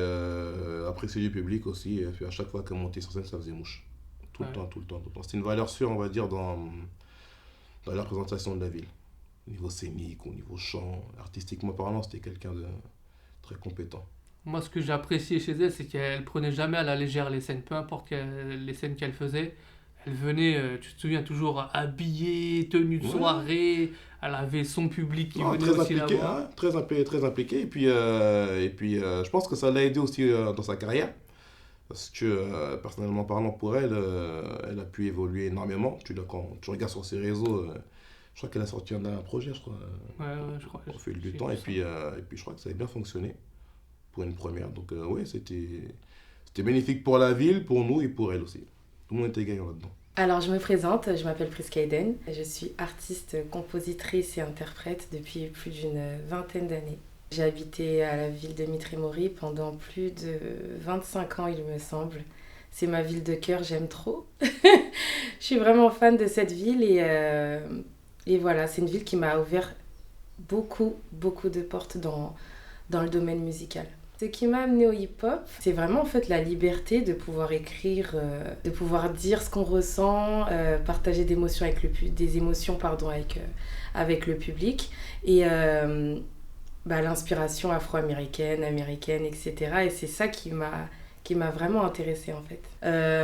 appréciée du public aussi. Et à chaque fois qu'elle montait sur scène, ça faisait mouche. Tout le temps. C'était une valeur sûre, on va dire, dans la représentation de la ville. Au niveau scénique, au niveau chant, artistiquement parlant, c'était quelqu'un de très compétent. Moi, ce que j'ai apprécié chez elle, c'est qu'elle prenait jamais à la légère les scènes, peu importe les scènes qu'elle faisait. Elle venait, tu te souviens, toujours habillée, tenue de soirée. Elle avait son public qui venait aussi la voir. Hein, très impliquée. Et puis, je pense que ça l'a aidé aussi dans sa carrière. Parce que, personnellement parlant, pour elle, elle a pu évoluer énormément. Quand tu regardes sur ses réseaux, je crois qu'elle a sorti un projet, je crois. Ouais, je crois. Au fil du temps. Et puis, je crois que ça a bien fonctionné pour une première. Donc, oui, c'était bénéfique pour la ville, pour nous et pour elle aussi. Tout le monde était gagnant là-dedans. Alors, je me présente, je m'appelle Priska Eden. Je suis artiste, compositrice et interprète depuis plus d'une vingtaine d'années. J'ai habité à la ville de Mitry-Mory pendant plus de 25 ans, il me semble. C'est ma ville de cœur, j'aime trop. Je suis vraiment fan de cette ville et voilà, c'est une ville qui m'a ouvert beaucoup de portes dans le domaine musical. Ce qui m'a amenée au hip-hop, c'est vraiment en fait la liberté de pouvoir écrire, de pouvoir dire ce qu'on ressent, partager des émotions avec le public et l'inspiration afro-américaine, américaine, etc. Et c'est ça qui m'a vraiment intéressée en fait.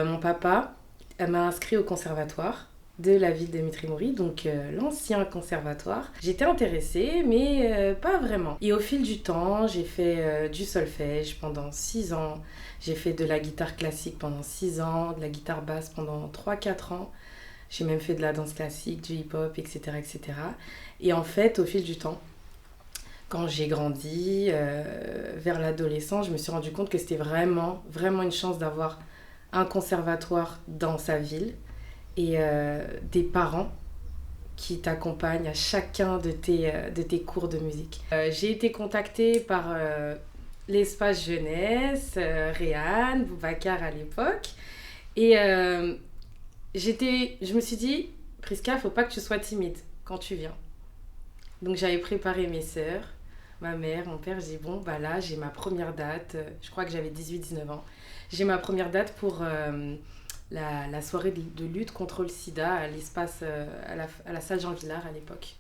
Mon papa m'a inscrit au conservatoire de la ville de Mitry-Mory, donc l'ancien conservatoire. J'étais intéressée, mais pas vraiment. Et au fil du temps, j'ai fait du solfège pendant 6 ans. J'ai fait de la guitare classique pendant 6 ans, de la guitare basse pendant 3-4 ans. J'ai même fait de la danse classique, du hip-hop, etc., etc. Et en fait, au fil du temps, quand j'ai grandi, vers l'adolescence, je me suis rendu compte que c'était vraiment une chance d'avoir un conservatoire dans sa ville et des parents qui t'accompagne à chacun de tes cours de musique. J'ai été contactée par l'espace jeunesse, Réan, Boubacar à l'époque. Et je me suis dit, Priska, faut pas que tu sois timide quand tu viens. Donc j'avais préparé mes sœurs, ma mère, mon père. J'ai dit, bon, bah là, j'ai ma première date. Je crois que j'avais 18-19 ans. J'ai ma première date pour la soirée de lutte contre le sida à l'espace, à la salle Jean Villard à l'époque.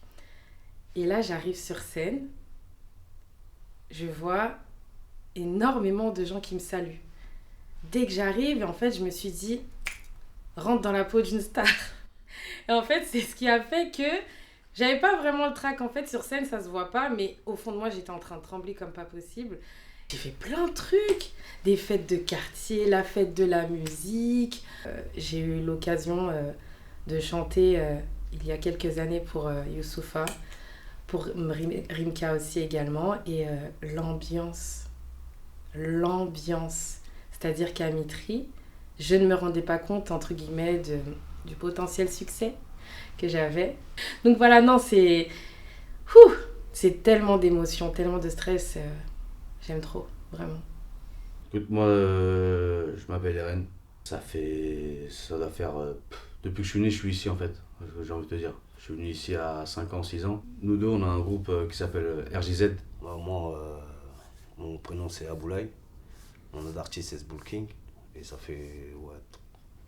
Et là, j'arrive sur scène. Je vois énormément de gens qui me saluent. Dès que j'arrive, en fait, je me suis dit, rentre dans la peau d'une star. Et en fait, c'est ce qui a fait que j'avais pas vraiment le trac. En fait, sur scène, ça se voit pas, mais au fond de moi, j'étais en train de trembler comme pas possible. J'ai fait plein de trucs, des fêtes de quartier, la fête de la musique. J'ai eu l'occasion de chanter il y a quelques années pour Youssoupha, pour Rimka aussi également. Et l'ambiance, c'est-à-dire qu'à Mitry, je ne me rendais pas compte, entre guillemets, du potentiel succès que j'avais. Donc voilà, non, c'est tellement d'émotions, tellement de stress. J'aime trop, vraiment. Écoute, moi, je m'appelle Eren. Ça doit faire... depuis que je suis né, je suis ici, en fait. J'ai envie de te dire. Je suis venu ici à 5 ans, 6 ans. Nous deux, on a un groupe qui s'appelle RJZ. Moi, mon prénom, c'est Aboulaye. Mon nom d'artiste, c'est Sbulking. Et ça fait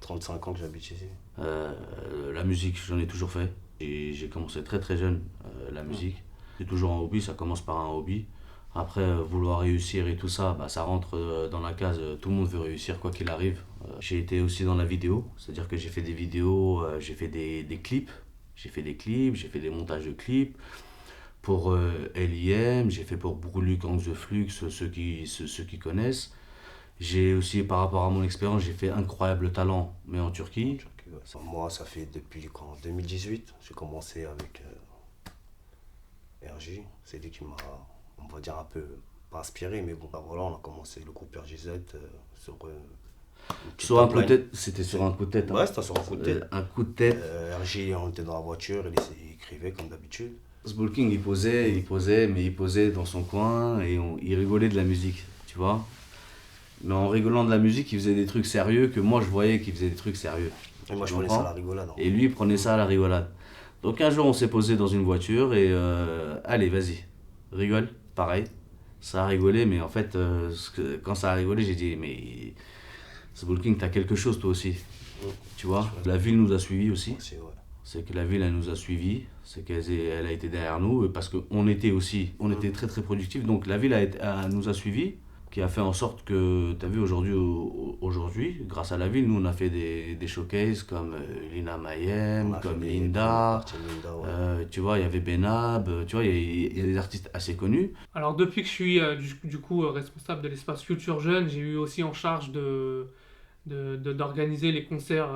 35 ans que j'habite ici. La musique, j'en ai toujours fait. Et j'ai commencé très très jeune, la musique. C'est toujours un hobby, ça commence par un hobby. Après, vouloir réussir et tout ça, bah, ça rentre dans la case, tout le monde veut réussir quoi qu'il arrive. J'ai été aussi dans la vidéo, c'est-à-dire que j'ai fait des vidéos, j'ai fait des clips. J'ai fait des clips, j'ai fait des montages de clips. Pour LIM, j'ai fait pour Brulu Gangs The Flux, ceux qui connaissent. J'ai aussi, par rapport à mon expérience, j'ai fait Incroyable Talent, mais en Turquie. Ouais. Moi, ça fait depuis 2018, j'ai commencé avec RJ. C'est lui qui m'a, on va dire, un peu, pas inspiré, mais bon, bah voilà, on a commencé le groupe RJZ sur un coup de tête. C'était sur un coup de tête. Ouais, c'était sur un coup de tête. Un coup de tête. RJ, on était dans la voiture, il écrivait comme d'habitude. Sbulking, il posait dans son coin et il rigolait de la musique, tu vois. Mais en rigolant de la musique, il faisait des trucs sérieux que moi je voyais qu'il faisait des trucs sérieux. Et moi je prenais ça à la rigolade. Et lui il prenait ça à la rigolade. Donc un jour on s'est posé dans une voiture et allez vas-y, rigole, pareil. Ça a rigolé mais en fait quand ça a rigolé j'ai dit mais Sbulking t'as quelque chose toi aussi. Tu vois, la ville nous a suivis aussi. C'est que la ville elle nous a suivis, c'est qu'elle a été derrière nous parce qu'on était très très productifs. Donc la ville nous a suivis. Qui a fait en sorte que, tu as vu aujourd'hui, grâce à la ville, nous on a fait des showcases comme Lina Mayem, comme Linda, tu vois, il y avait Benab, tu vois, il y a des artistes assez connus. Alors depuis que je suis du coup responsable de l'espace Culture Jeune, j'ai eu aussi en charge d'organiser les concerts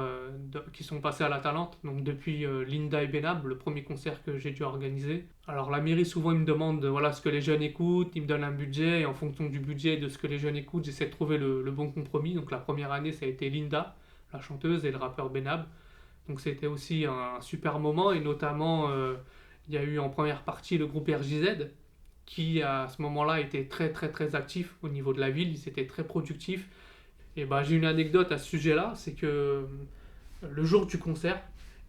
qui sont passés à la Talente. Donc depuis Linda et Benab, le premier concert que j'ai dû organiser. Alors la mairie souvent ils me demandent voilà ce que les jeunes écoutent, ils me donnent un budget et en fonction du budget et de ce que les jeunes écoutent, j'essaie de trouver le bon compromis. Donc la première année ça a été Linda, la chanteuse, et le rappeur Benab. Donc c'était aussi un super moment et notamment il y a eu en première partie le groupe RJZ qui à ce moment-là était très très très actif au niveau de la ville, ils étaient très productifs. Et bah, j'ai une anecdote à ce sujet-là, c'est que le jour du concert,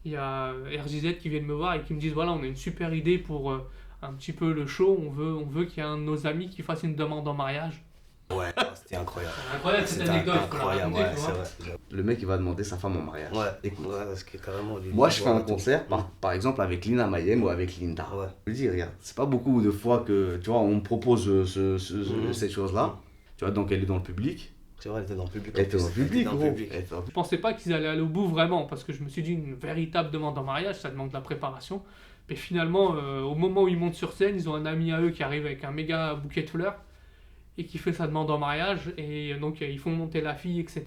il y a RJZ qui viennent me voir et qui me disent voilà, on a une super idée pour un petit peu le show, on veut qu'il y ait un de nos amis qui fasse une demande en mariage. Ouais, c'était incroyable. C'est incroyable cette anecdote. Incroyable, ouais, c'est vrai. Le mec il va demander sa femme en mariage. Ouais, écoute, parce que carrément. Moi je fais un concert, par exemple avec Lina Mayem ou avec Linda. Ouais. Je dis regarde, c'est pas beaucoup de fois que tu vois on me propose ces choses-là. Tu vois, donc elle est dans le public. C'est vrai, elle était dans le public. Elle était dans le public, gros. Je pensais pas qu'ils allaient aller au bout vraiment, parce que je me suis dit une véritable demande en mariage, ça demande de la préparation. Mais finalement, au moment où ils montent sur scène, ils ont un ami à eux qui arrive avec un méga bouquet de fleurs et qui fait sa demande en mariage, et donc ils font monter la fille, etc.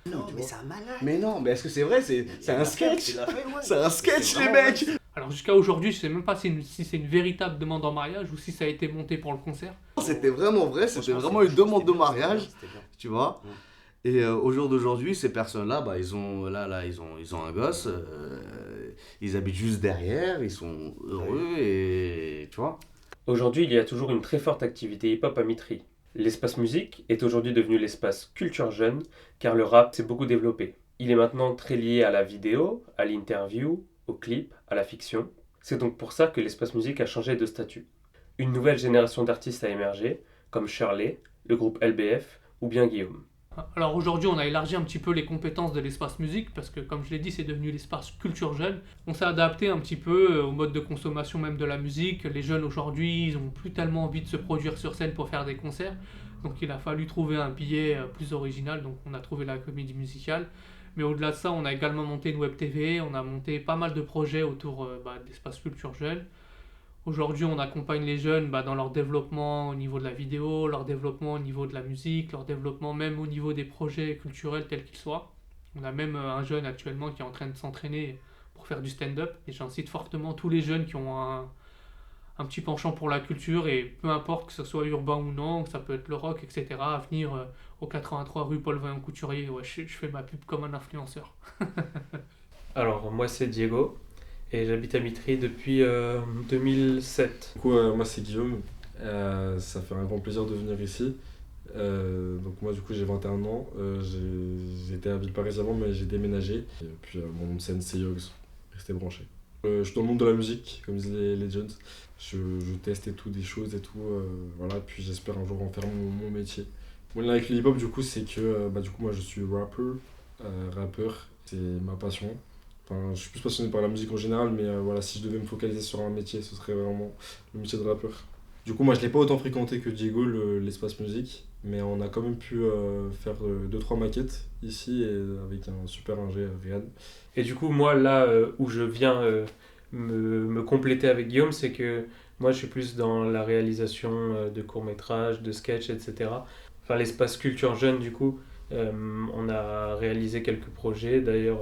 Non, mais c'est un malade. Mais non, mais est-ce que c'est vrai? C'est un sketch. C'est un sketch, les mecs. Alors jusqu'à aujourd'hui, je sais même pas si c'est une véritable demande en mariage ou si ça a été monté pour le concert. C'était vraiment vrai, c'était vraiment une demande de mariage, tu vois. Et au jour d'aujourd'hui, ces personnes-là, bah, ils ont un gosse, ils habitent juste derrière, ils sont heureux et tu vois. Aujourd'hui, il y a toujours une très forte activité hip-hop à Mitry. L'espace musique est aujourd'hui devenu l'espace culture jeune, car le rap s'est beaucoup développé. Il est maintenant très lié à la vidéo, à l'interview, au clip, à la fiction. C'est donc pour ça que l'espace musique a changé de statut. Une nouvelle génération d'artistes a émergé, comme Shirley, le groupe LBF ou bien Guillaume. Alors aujourd'hui, on a élargi un petit peu les compétences de l'espace musique parce que, comme je l'ai dit, c'est devenu l'espace culture jeune. On s'est adapté un petit peu au mode de consommation même de la musique. Les jeunes aujourd'hui, ils n'ont plus tellement envie de se produire sur scène pour faire des concerts. Donc il a fallu trouver un billet plus original. Donc on a trouvé la comédie musicale. Mais au-delà de ça, on a également monté une web TV. On a monté pas mal de projets autour de l'espace culture jeune. Aujourd'hui, on accompagne les jeunes dans leur développement au niveau de la vidéo, leur développement au niveau de la musique, leur développement même au niveau des projets culturels tels qu'ils soient. On a même un jeune actuellement qui est en train de s'entraîner pour faire du stand-up. Et j'incite fortement tous les jeunes qui ont un petit penchant pour la culture, et peu importe que ce soit urbain ou non, ça peut être le rock, etc., à venir au 83 rue Paul-Vaillant Couturier. Ouais, je fais ma pub comme un influenceur. Alors, moi c'est Diego. Et j'habite à Mitry depuis 2007. Du coup, moi c'est Guillaume. Ça fait un grand plaisir de venir ici. Donc moi du coup j'ai 21 ans. J'étais à Villeparisis avant, mais j'ai déménagé. Et puis mon nom de scène c'est Yogs. Restez branchés. Je suis dans le monde de la musique, comme disent les jeunes. Je teste et tout, des choses et tout. Voilà, puis j'espère un jour en faire mon métier. Mon lien avec le hip-hop du coup c'est que du coup moi je suis rappeur. C'est ma passion. Enfin, je suis plus passionné par la musique en général, mais voilà, si je devais me focaliser sur un métier, ce serait vraiment le métier de rappeur. Du coup, moi, je l'ai pas autant fréquenté que Diego, l'espace musique, mais on a quand même pu faire 2-3 maquettes ici, et avec un super ingé, Riyad. Et du coup, moi, là où je viens me compléter avec Guillaume, c'est que moi, je suis plus dans la réalisation de courts-métrages, de sketchs, etc. Enfin, l'espace culture jeune, du coup, on a réalisé quelques projets. D'ailleurs,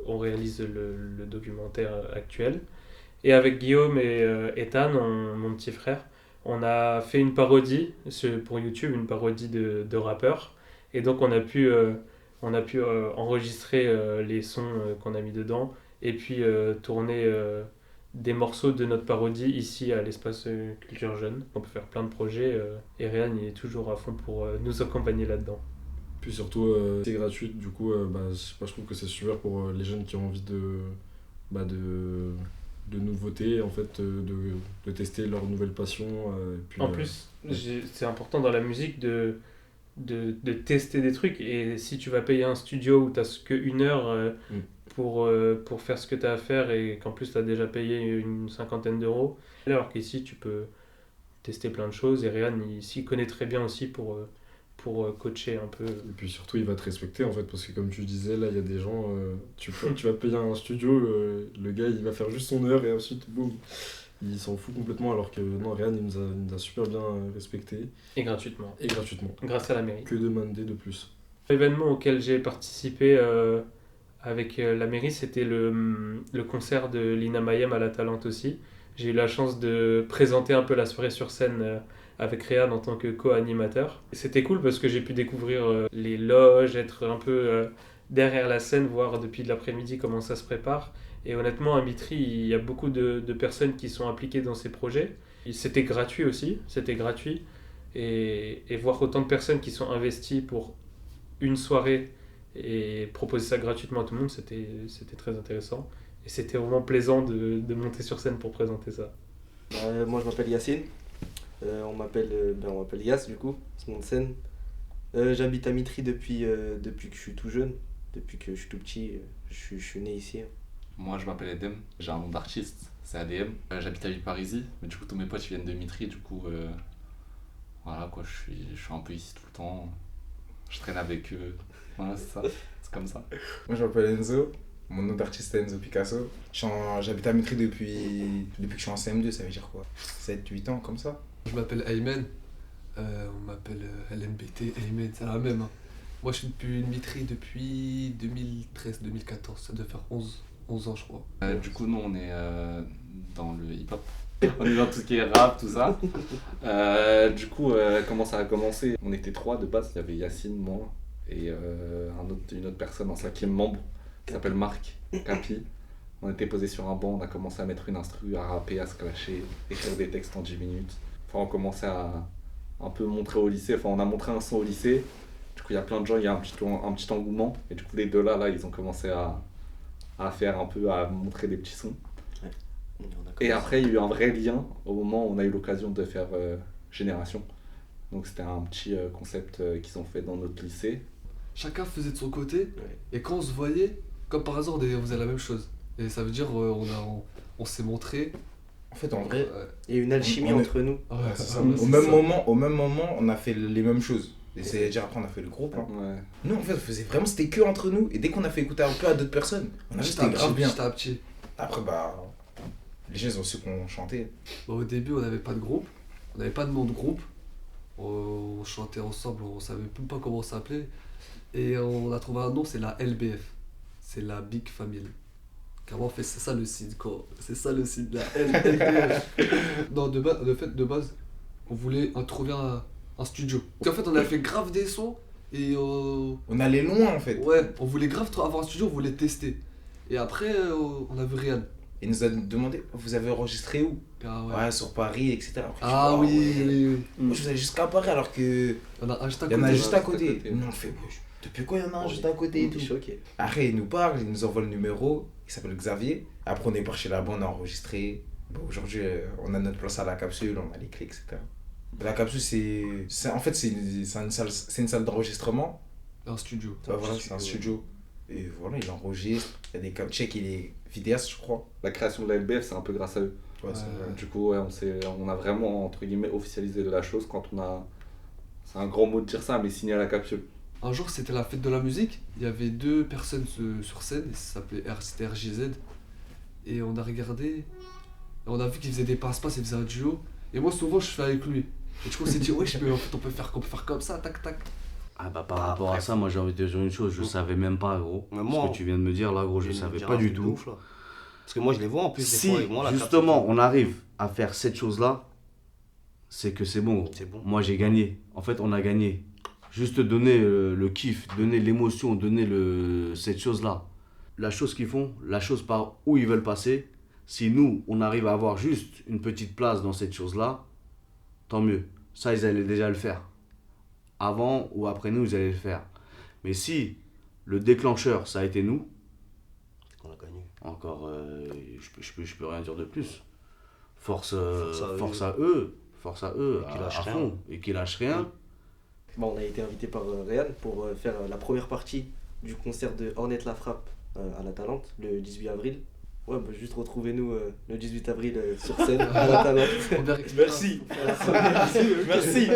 on réalise le documentaire actuel. Et avec Guillaume et Ethan, mon petit frère, on a fait une parodie pour YouTube, une parodie de rappeurs. Et donc on a pu enregistrer les sons qu'on a mis dedans, et puis tourner des morceaux de notre parodie ici à l'espace Culture Jeune. On peut faire plein de projets, et Réan il est toujours à fond pour nous accompagner là-dedans. Puis surtout, c'est gratuit, du coup, je trouve que c'est super pour les jeunes qui ont envie de nouveautés, en fait, de tester leur nouvelle passion. Et puis, en plus, c'est important dans la musique de tester des trucs, et si tu vas payer un studio où tu n'as que 1 heure pour faire ce que tu as à faire, et qu'en plus tu as déjà payé une 50aine d'euros, alors qu'ici tu peux tester plein de choses, et Réan il s'y connaît très bien aussi pour coacher un peu. Et puis surtout il va te respecter en fait, parce que comme tu disais là, il y a des gens, tu vas payer un studio, le gars il va faire juste son heure et ensuite boum, il s'en fout complètement, alors que non, Réan il nous a super bien respecté. Et gratuitement. Grâce à la mairie. Que demander de plus. L'événement auquel j'ai participé avec la mairie, c'était le concert de Lina Mayem à la Talente aussi. J'ai eu la chance de présenter un peu la soirée sur scène avec Réan en tant que co-animateur. C'était cool parce que j'ai pu découvrir les loges, être un peu derrière la scène, voir depuis l'après-midi comment ça se prépare. Et honnêtement, à Mitry, il y a beaucoup de personnes qui sont impliquées dans ces projets. C'était gratuit aussi, et voir autant de personnes qui sont investies pour une soirée et proposer ça gratuitement à tout le monde, c'était très intéressant. Et c'était vraiment plaisant de monter sur scène pour présenter ça. Moi je m'appelle Yacine, on m'appelle Yass du coup, c'est mon scène. J'habite à Mitry depuis que je suis tout jeune, depuis que je suis tout petit, je suis né ici. Moi je m'appelle Edem, j'ai un nom d'artiste, c'est ADM. J'habite à Villeparisis, mais du coup tous mes potes viennent de Mitry, du coup voilà quoi, je suis un peu ici tout le temps, je traîne avec eux, voilà c'est ça, c'est comme ça. Moi je m'appelle Enzo, mon nom d'artiste est Enzo Picasso. J'habite à Mitry depuis que je suis en CM2, ça veut dire quoi, 7-8 ans comme ça. Je m'appelle Aymen, on m'appelle LMBT, Aymen, c'est la même. Hein. Moi je suis depuis Mitry depuis 2013-2014, ça doit faire 11 ans je crois. Du coup nous on est dans le hip-hop, on est dans tout ce qui est rap, tout ça. Du coup comment ça a commencé? On était 3 de base, il y avait Yacine, moi et une autre personne, un 5e membre, qui s'appelle Marc Capi. On était posé sur un banc, on a commencé à mettre une instru, à rapper, à se clasher, écrire des textes en 10 minutes. Enfin, on commençait à un peu montrer au lycée, enfin on a montré un son au lycée. Du coup, il y a plein de gens, il y a un petit engouement. Et du coup, les deux là, ils ont commencé à faire un peu, à montrer des petits sons. Ouais. Et après, il y a eu un vrai lien au moment où on a eu l'occasion de faire Génération. Donc c'était un petit concept qu'ils ont fait dans notre lycée. Chacun faisait de son côté, et quand on se voyait, comme par hasard, on faisait la même chose. Et ça veut dire on s'est montré. En fait, en vrai, il y a une alchimie entre nous. Ouais, c'est ça. Au même moment, on a fait les mêmes choses. Et c'est-à-dire après on a fait le groupe. Hein. Ouais. Nous en fait on faisait vraiment, c'était que entre nous. Et dès qu'on a fait écouter un peu à d'autres personnes, on a juste été grave bien. Après les gens ils ont su qu'on chantait. Au début on n'avait pas de groupe, on n'avait pas de nom de groupe. On chantait ensemble, on savait même pas comment on s'appelait. Et on a trouvé un nom, c'est la LBF. C'est la Big Family. Car en fait c'est ça le signe quoi. C'est ça le signe de la LBF. Non, de base, on voulait trouver un studio. Parce qu'en fait on a fait grave des sons et on allait loin en fait. Ouais, on voulait grave avoir un studio, on voulait tester. Et après on a vu Ryan. Il nous a demandé, vous avez enregistré où? Ouais, sur Paris, etc. Après, oui. Moi je faisais jusqu'à Paris alors que il y en a un juste à côté. Il y en a juste à côté. Nous on fait, depuis quoi il y en a un juste à côté et tout. Après il nous parle, il nous envoie le numéro, il s'appelle Xavier. Après on est parti là-bas, on a enregistré. Bon, aujourd'hui on a notre place à la capsule, on a les clés, etc. La capsule c'est en fait c'est une salle d'enregistrement. Un studio. Voilà, c'est un studio. Et voilà, il enregistre, il y a des captchecks, il est vidéaste, je crois. La création de la LBF, c'est un peu grâce à eux. Ouais, du coup, on a vraiment, entre guillemets, officialisé de la chose quand on a... C'est un grand mot de dire ça, mais signé à la capsule. Un jour, c'était la fête de la musique. Il y avait 2 personnes sur scène, c'était RJZ. Et on a regardé, et on a vu qu'ils faisaient des passe-passe, ils faisaient un duo. Et moi, souvent, je fais avec lui. Et du coup, on s'est dit, ouais, en fait, on peut faire comme ça, tac, tac. Ah bah par rapport à ça, moi j'ai envie de te dire une chose, je savais même pas gros. Mais moi, ce que tu viens de me dire là gros, je savais pas du tout. Ouf, là. Parce que moi je les vois en plus si, des fois avec moi. Justement, on arrive à faire cette chose là, c'est que c'est bon gros. Bon. Moi j'ai gagné. En fait on a gagné. Juste donner le kiff, donner l'émotion, donner cette chose là. La chose qu'ils font, la chose par où ils veulent passer. Si nous on arrive à avoir juste une petite place dans cette chose là, tant mieux. Ça ils allaient déjà le faire. Avant ou après nous, ils allaient le faire. Mais si le déclencheur, ça a été nous, on a gagné. Encore, je peux rien dire de plus. Force à eux, à fond, et qu'ils lâchent rien. Bon, on a été invité par Ryan pour faire la première partie du concert de Ornette La Frappe à la Talente, le 18 avril. Ouais, bah juste retrouvez-nous le 18 avril sur scène à la Talente. Merci. Merci.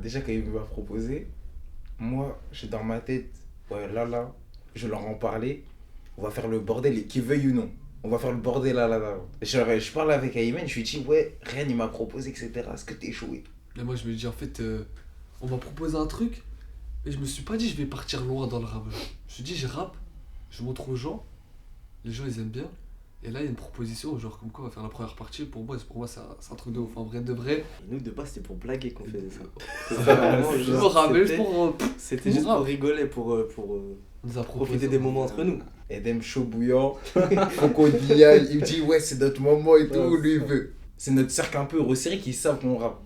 Déjà quand il m'a proposé, moi j'ai dans ma tête, ouais là, je leur en parlais, on va faire le bordel, qu'ils veuillent ou non. On va faire le bordel là. Je parle avec Ayman, je lui dis ouais, rien il m'a proposé, etc. Est-ce que t'es chaud? Mais moi je me dis en fait, on m'a proposé un truc, et je me suis pas dit je vais partir loin dans le rap. Je me suis dit je rappe, je montre aux gens. Les gens ils aiment bien, et là il y a une proposition genre comme quoi on va faire la première partie. Pour moi c'est un truc de ouf, en vrai de vrai. Et nous de base c'était pour blaguer qu'on faisait ça. C'était juste pour rigoler, pour profiter des moments entre nous. Edem chaud bouillant, crocodile, il me dit ouais c'est notre moment et tout, lui il veut. C'est notre cercle un peu resserré qui savent qu'on rappe.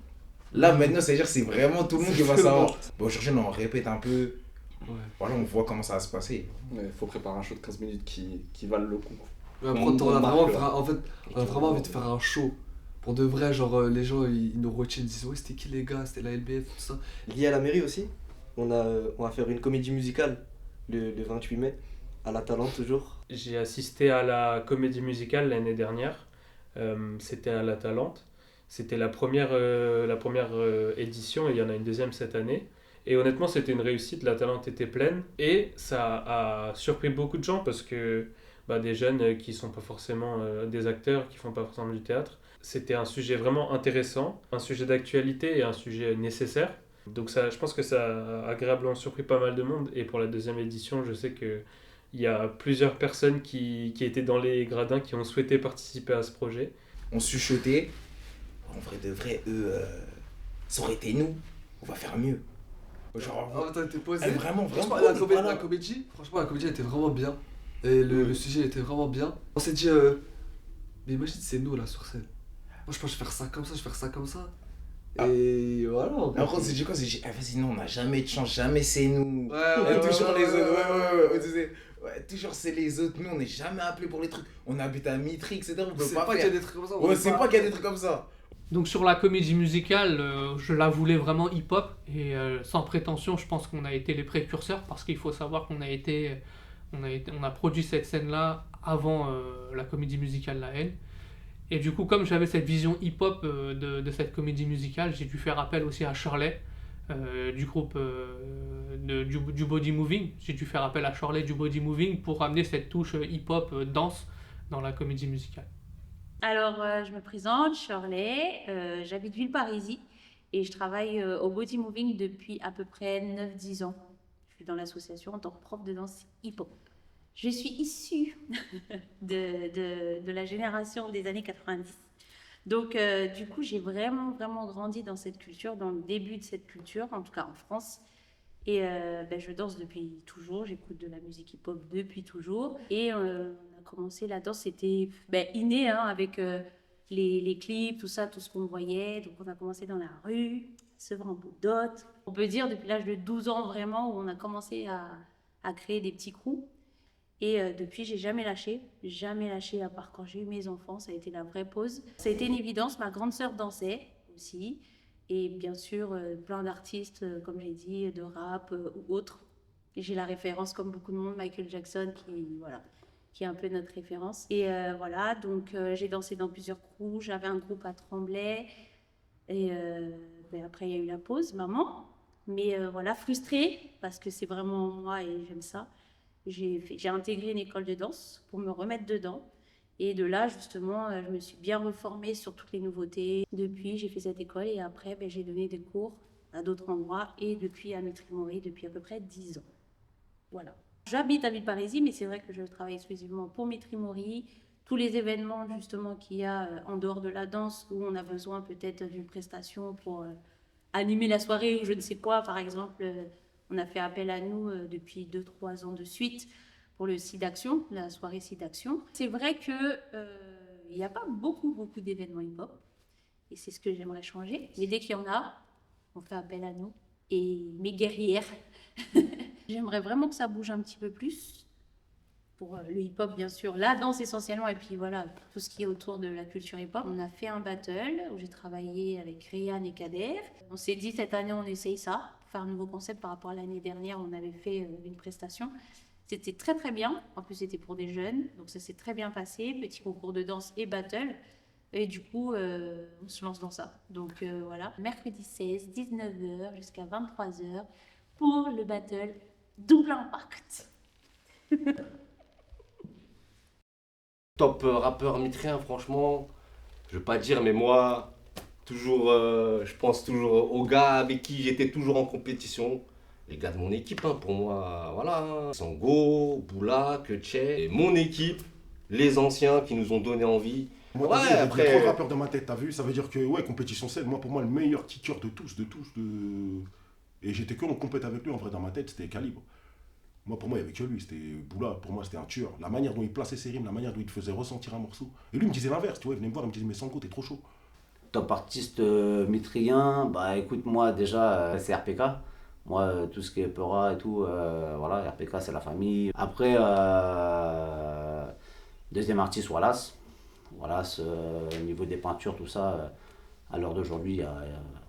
Là maintenant ça veut dire c'est vraiment tout le monde qui va savoir. Bon aujourd'hui on répète un peu. Ouais. Voilà, on voit comment ça va se passer. Il faut préparer un show de 15 minutes qui valent le coup. Ouais, après, on a vraiment envie de faire un show. Pour de vrai, genre les gens ils nous retiennent, ils disent ouais c'était qui les gars, c'était la LBF, tout ça. Lié à la mairie aussi, on va faire une comédie musicale le 28 mai, à la Talente toujours. J'ai assisté à la comédie musicale l'année dernière, c'était à la Talente. C'était la première édition et il y en a une deuxième cette année. Et honnêtement, c'était une réussite, la Talente était pleine et ça a surpris beaucoup de gens parce que des jeunes qui sont pas forcément des acteurs, qui font pas forcément du théâtre. C'était un sujet vraiment intéressant, un sujet d'actualité et un sujet nécessaire. Donc ça, je pense que ça a agréablement surpris pas mal de monde. Et pour la deuxième édition, je sais qu'il y a plusieurs personnes qui étaient dans les gradins qui ont souhaité participer à ce projet. On chuchotait, en vrai de vrai, eux, ça aurait été nous, on va faire mieux. Genre, Ah, t'as été posé. vraiment, Franchement, vraiment. la comédie, franchement, la comédie était vraiment bien. Et le sujet était vraiment bien. On s'est dit, mais imagine, c'est nous là sur scène. Moi, je pense que je vais faire ça comme ça, je vais faire ça comme ça. Et voilà. Après, on s'est dit quoi? On s'est dit, vas-y, non, on n'a jamais de chance, jamais c'est nous. Ouais, toujours les ouais, autres, on disait, toujours c'est les autres. Nous, on n'est jamais appelés pour les trucs. On habite à Mitry, etc. On peut C'est pas pas faire. qu'il y a des trucs comme ça. Ouais, c'est pas qu'il y a des trucs comme ça. Donc sur la comédie musicale, je la voulais vraiment hip-hop et sans prétention, je pense qu'on a été les précurseurs parce qu'il faut savoir qu'on a produit cette scène-là avant la comédie musicale La Haine. Et du coup, comme j'avais cette vision hip-hop de cette comédie musicale, j'ai dû faire appel aussi à Shirley du groupe du Body Moving. J'ai dû faire appel à Shirley du Body Moving pour amener cette touche hip-hop danse dans la comédie musicale. Alors, je me présente, Shirley, j'habite Villeparisis et je travaille au Body Moving depuis à peu près 9-10 ans. Je suis dans l'association en tant que prof de danse hip-hop. Je suis issue de la génération des années 90. Donc, du coup, j'ai vraiment grandi dans cette culture, dans le début de cette culture, en tout cas en France. Et je danse depuis toujours, j'écoute de la musique hip-hop depuis toujours. Et on a commencé la danse, c'était inné, hein, avec les clips, tout ça, tout ce qu'on voyait. Donc on a commencé dans la rue, Sevres-en-Boudotte. On peut dire depuis l'âge de 12 ans vraiment, où on a commencé à créer des petits crews. Et depuis, j'ai jamais lâché à part quand j'ai eu mes enfants, ça a été la vraie pause. Ça a été une évidence, ma grande sœur dansait aussi. Et bien sûr, plein d'artistes, comme j'ai dit, de rap ou autres. Et j'ai la référence, comme beaucoup de monde, Michael Jackson, qui est un peu notre référence. Et voilà, donc j'ai dansé dans plusieurs crews. J'avais un groupe à Tremblay. Et après, il y a eu la pause, maman. Mais voilà, frustrée, parce que c'est vraiment moi et j'aime ça. J'ai intégré une école de danse pour me remettre dedans. Et de là, justement, je me suis bien reformée sur toutes les nouveautés. Depuis, j'ai fait cette école et après, j'ai donné des cours à d'autres endroits et depuis à Mitry-Mory depuis à peu près 10 ans. Voilà. J'habite à Villeparisis, mais c'est vrai que je travaille exclusivement pour Mitry-Mory. Tous les événements, justement, qu'il y a en dehors de la danse où on a besoin peut-être d'une prestation pour animer la soirée ou je ne sais quoi, par exemple, on a fait appel à nous depuis 2-3 ans de suite pour le SIDAction, la soirée SIDAction. C'est vrai qu'il n'y a pas beaucoup d'événements hip-hop, et c'est ce que j'aimerais changer. Mais dès qu'il y en a, on fait appel à nous. Et mes guerrières, j'aimerais vraiment que ça bouge un petit peu plus. Pour le hip-hop, bien sûr, la danse essentiellement, et puis voilà, tout ce qui est autour de la culture hip-hop. On a fait un battle où j'ai travaillé avec Ryan et Kader. On s'est dit, cette année, on essaye ça, pour faire un nouveau concept par rapport à l'année dernière, on avait fait une prestation. C'était très bien, en plus c'était pour des jeunes, donc ça s'est très bien passé, petit concours de danse et battle. Et du coup, on se lance dans ça. Donc voilà, mercredi 16, 19h jusqu'à 23h pour le battle Double Impact. Top rappeur mitrien, franchement, je veux pas dire, mais moi, toujours, je pense toujours aux gars avec qui j'étais toujours en compétition. Les gars de mon équipe, hein, pour moi, voilà. Hein. Sango, Boula, Ketché, mon équipe, les anciens qui nous ont donné envie. Moi, ouais, j'ai après... 3 rappeurs dans ma tête, t'as vu? Ça veut dire que, ouais, compétition 7, moi, pour moi, le meilleur kicker de tous. Et j'étais que en compète avec lui, en vrai, dans ma tête, c'était Calibre. Moi, pour moi, il n'y avait que lui, c'était Boula, pour moi, c'était un tueur. La manière dont il plaçait ses rimes, la manière dont il te faisait ressentir un morceau. Et lui, il me disait l'inverse, tu vois, il venait me voir, il me disait, mais Sango, t'es trop chaud. Top artiste mitrien, bah écoute, moi, déjà, c'est RPK. Moi, tout ce qui est Peura et tout, voilà, RPK, c'est la famille. Après, deuxième artiste, Wallace. Wallace, au niveau des peintures, tout ça, à l'heure d'aujourd'hui,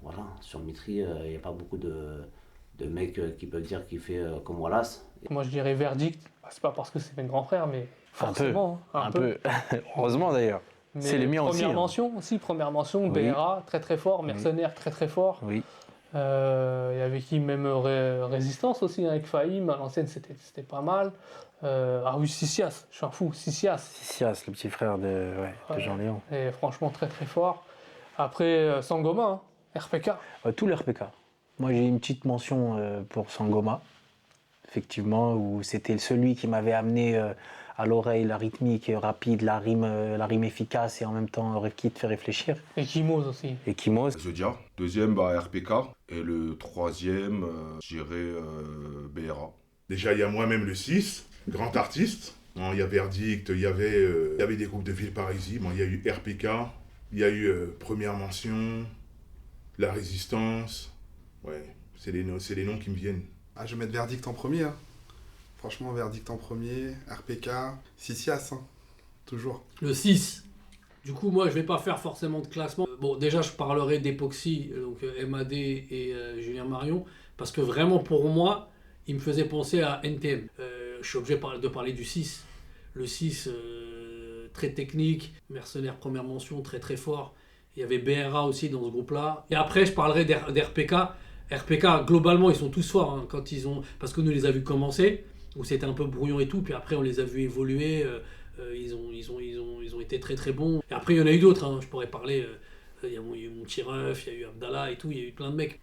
voilà, sur Mitry, il n'y a pas beaucoup de mecs qui peuvent dire qu'il fait comme Wallace. Moi, je dirais Verdict. C'est pas parce que c'est mes grands frères, mais forcément. Un peu. Heureusement d'ailleurs. Mais c'est les miens aussi. Première mention, Oui. BRA, très fort, Mercenaires, très fort. Oui. Il y avait qui même Résistance aussi, avec Fahim, à l'ancienne c'était pas mal. Ah oui, Sicias, je suis un fou, Sicias, le petit frère de Jean Léon. Et franchement très fort. Après Sangoma, hein, RPK. Tout le RPK. Moi j'ai une petite mention pour Sangoma, effectivement, où c'était celui qui m'avait amené à l'oreille, la rythmique rapide, la rime efficace et en même temps qui te fait réfléchir. Et Kimoz aussi. Et Kimoz. Zodia. Deuxième, RPK. Et le troisième, je dirais BRA. Déjà, il y a moi-même le 6, grand artiste. Il y a Verdict, il y avait des groupes de Villeparisis. Il y a eu RPK, il y a eu Première Mention, La Résistance. Ouais, c'est les noms qui me viennent. Ah, je vais mettre Verdict en premier. Hein. Franchement, Verdict en premier, RPK, Sisias, hein. Toujours. Le 6. Du coup, moi, je vais pas faire forcément de classement. Bon, déjà, je parlerai d'Epoxy, donc MAD et Julien Marion, parce que vraiment, pour moi, il me faisait penser à NTM. Je suis obligé de parler du 6. Le 6, très technique, Mercenaires Première Mention, très très fort. Il y avait BRA aussi dans ce groupe-là. Et après, je parlerai d'RPK. RPK, globalement, ils sont tous forts, hein, parce qu'on nous les a vus commencer, où c'était un peu brouillon et tout, puis après, on les a vus évoluer. Ils ont été très très bons. Et après, il y en a eu d'autres, hein. Je pourrais parler. Il y a eu Montireuf, il y a eu Abdallah et tout, il y a eu plein de mecs.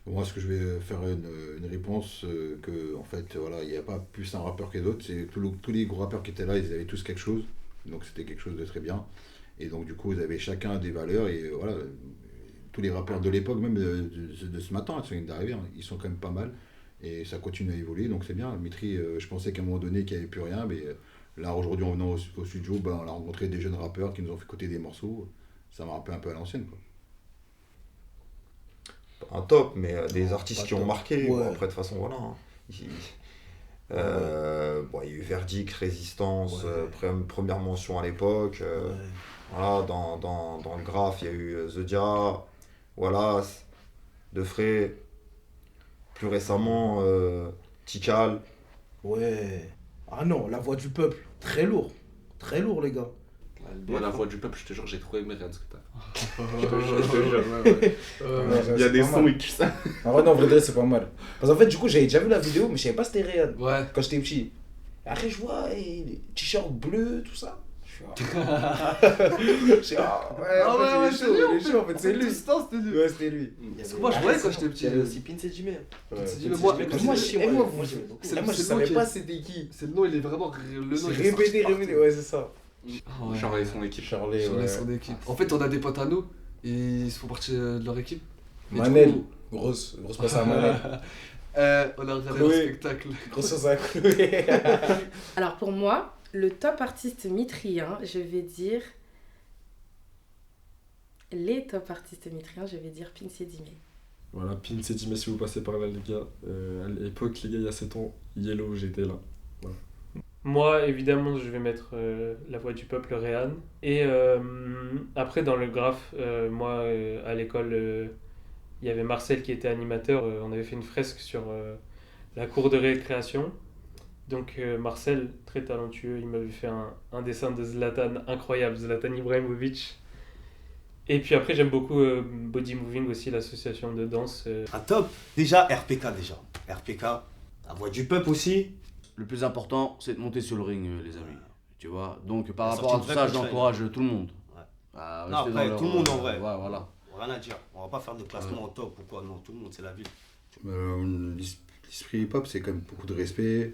Moi, ce que je vais faire une réponse que, en fait, voilà, il n'y a pas plus un rappeur que d'autres. C'est tous les gros rappeurs qui étaient là, ils avaient tous quelque chose. Donc, c'était quelque chose de très bien. Et donc, du coup, vous avez chacun des valeurs. Et voilà, tous les rappeurs de l'époque, même de ce matin, ils sont d'arriver, hein, ils sont quand même pas mal. Et ça continue à évoluer, donc c'est bien. Mitri, je pensais qu'à un moment donné, qu'il n'y avait plus rien. Mais là, aujourd'hui, en venant au studio, on a rencontré des jeunes rappeurs qui nous ont fait écouter des morceaux. Ça m'a rappelé un peu à l'ancienne, quoi. Un top, mais des artistes qui ont marqué. Ouais. Bon, après, de toute façon, voilà. Hein. Il y a eu Verdict, Résistance, Première Mention à l'époque. Voilà, dans le graphe, il y a eu Zodia, Wallace, Defray. Plus récemment, Tikal. Ouais. Ah non, La Voix du Peuple. Très lourd. Très lourd, les gars. Moi, La Voix du Peuple, je te jure, j'ai trop aimé rien de ce que t'as. Je te jure, il y a des sons et tout ça. En vrai, non, en vrai, c'est pas mal. Parce qu'en fait, du coup, j'avais déjà vu la vidéo, mais je savais pas c'était réel. Ouais. Quand j'étais petit. Et après, je vois les t-shirts bleus, tout ça. Je suis ouais, c'est lui, en fait, c'est lui. C'était lui. Ouais, c'était lui. Parce que moi, je voyais quand j'étais petit. Il y avait aussi Pince Jimé. Moi, je savais pas c'était qui. C'est le nom, il est vraiment. Le nom, Répété, ouais, c'est ça. Charlie et son équipe. Charlie, son équipe. En fait, on a des potes à nous, et ils font partie de leur équipe. Et Manel, du coup, grosse passe à Manel. On a regardé le spectacle. Grosse sauce à Chloé. Alors pour moi, le top artiste mitrien, je vais dire... Les top artistes mitriens, je vais dire Pince Jimé. Voilà, Pince Jimé si vous passez par là, les gars. À l'époque, les gars, il y a 7 ans, Yellow, j'étais là. Voilà. Moi, évidemment, je vais mettre La Voix du Peuple, Réhan. Et après, dans le graphe, moi, à l'école, il y avait Marcel qui était animateur. On avait fait une fresque sur la cour de récréation. Donc Marcel, très talentueux, il m'avait fait un dessin de Zlatan incroyable, Zlatan Ibrahimovic. Et puis après, j'aime beaucoup Body Moving aussi, l'association de danse. Un top. Déjà, RPK déjà. RPK, La Voix du Peuple aussi. Le plus important, c'est de monter sur le ring, les amis. Tu vois. Donc par La rapport à sortie tout de ça, vrai j'encourage tout le monde. Ouais. Non, après, tout le monde en vrai. Ouais, voilà. Rien à dire. On va pas faire de classement en top ou quoi. Non, tout le monde, c'est la ville. L'esprit hip-hop, c'est quand même beaucoup de respect.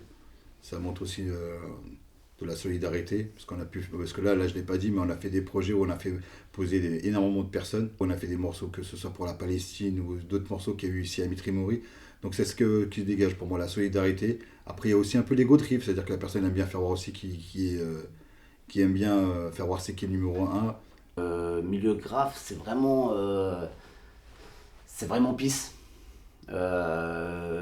Ça montre aussi de la solidarité. Parce que là, je ne l'ai pas dit, mais on a fait des projets où on a fait poser énormément de personnes. On a fait des morceaux, que ce soit pour la Palestine ou d'autres morceaux qu'il y a eu ici à Mitri-Mory. Donc c'est ce qui dégage pour moi, la solidarité. Après, il y a aussi un peu l'ego trip, c'est-à-dire que la personne aime bien faire voir aussi qui aime bien faire voir c'est qui est le numéro 1. Milieu graphe, c'est vraiment pisse.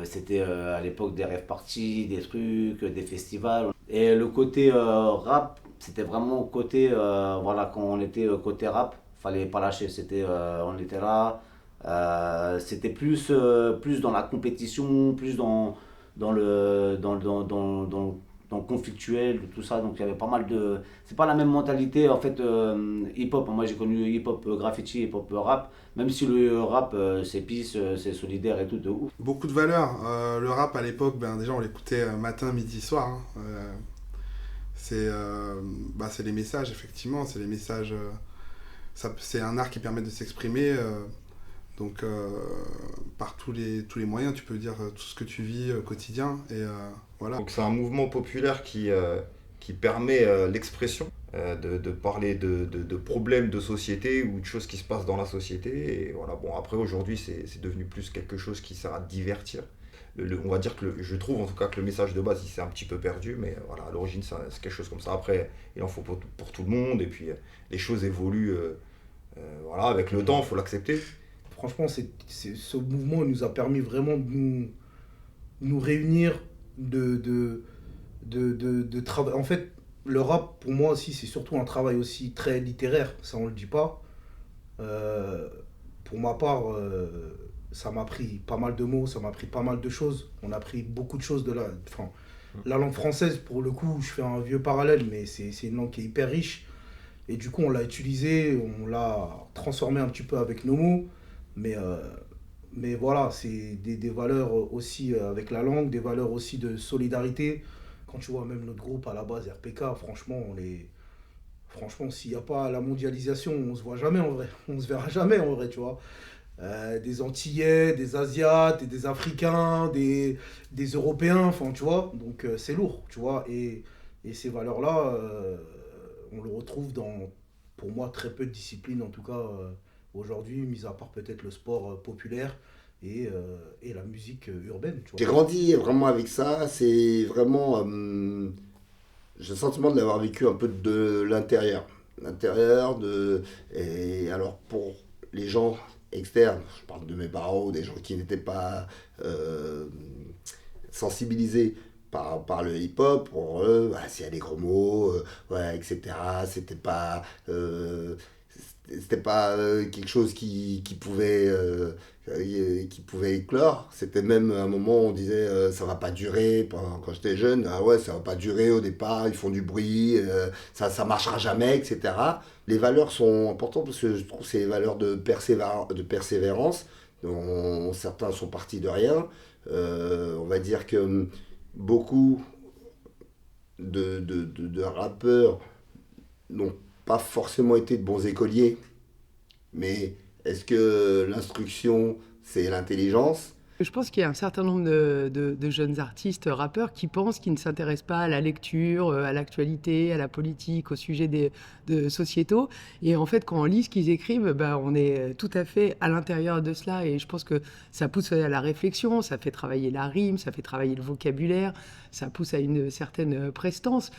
C'était à l'époque des rave parties, des trucs, des festivals. Et le côté rap, c'était vraiment côté, voilà, quand on était côté rap, fallait pas lâcher, on était là. C'était plus dans la compétition, plus dans le conflictuel, tout ça. Donc il y avait pas mal de... C'est pas la même mentalité en fait hip-hop. Moi j'ai connu hip-hop graffiti, hip-hop rap. Même si le rap c'est peace, c'est solidaire et tout de ouf. Beaucoup de valeurs. Le rap à l'époque, déjà on l'écoutait matin, midi, soir. Hein. C'est les messages, effectivement. C'est les messages... c'est un art qui permet de s'exprimer. Donc par tous les moyens, tu peux dire tout ce que tu vis au quotidien. Et voilà. Donc c'est un mouvement populaire qui qui permet l'expression, de parler de problèmes de société ou de choses qui se passent dans la société. Et voilà, bon, après aujourd'hui c'est devenu plus quelque chose qui sert à divertir. On va dire que je trouve en tout cas que le message de base il s'est un petit peu perdu, mais voilà, à l'origine c'est quelque chose comme ça. Après il en faut pour tout le monde, et puis les choses évoluent voilà, avec le temps, il faut l'accepter. Franchement, ce mouvement nous a permis vraiment de nous réunir, de travailler. En fait, le rap, pour moi aussi, c'est surtout un travail aussi très littéraire, ça on le dit pas. Pour ma part, ça m'a appris pas mal de mots, ça m'a appris pas mal de choses. On a appris beaucoup de choses de la langue française, pour le coup, je fais un vieux parallèle, mais c'est une langue qui est hyper riche. Et du coup, on l'a utilisé, on l'a transformé un petit peu avec nos mots. Mais voilà, c'est des valeurs aussi avec la langue, des valeurs aussi de solidarité. Quand tu vois même notre groupe à la base, RPK, franchement, s'il n'y a pas la mondialisation, on se voit jamais en vrai. On se verra jamais en vrai, tu vois. Des Antillais, des Asiates, des Africains, des Européens, enfin, tu vois. Donc c'est lourd, tu vois. Et ces valeurs-là, on le retrouve dans, pour moi, très peu de disciplines, en tout cas aujourd'hui, mis à part peut-être le sport populaire et la musique urbaine. Tu vois. J'ai grandi vraiment avec ça, c'est vraiment... j'ai le sentiment de l'avoir vécu un peu de l'intérieur. Et alors pour les gens externes, je parle de mes parents ou des gens qui n'étaient pas sensibilisés par le hip-hop, pour eux, voilà, s'il y a des gros mots, ouais, etc., c'était pas quelque chose qui pouvait éclore. C'était même à un moment où on disait ça va pas durer. Quand j'étais jeune, ah ouais, ça va pas durer au départ, ils font du bruit, ça marchera jamais, etc. Les valeurs sont importantes parce que je trouve que c'est les valeurs de persévérance. Certains sont partis de rien. On va dire que beaucoup de rappeurs n'ont pas forcément été de bons écoliers, mais est-ce que l'instruction, c'est l'intelligence ? Je pense qu'il y a un certain nombre de jeunes artistes, rappeurs, qui pensent qu'ils ne s'intéressent pas à la lecture, à l'actualité, à la politique, aux sujets sociétaux. Et en fait, quand on lit ce qu'ils écrivent, on est tout à fait à l'intérieur de cela. Et je pense que ça pousse à la réflexion, ça fait travailler la rime, ça fait travailler le vocabulaire, ça pousse à une certaine prestance.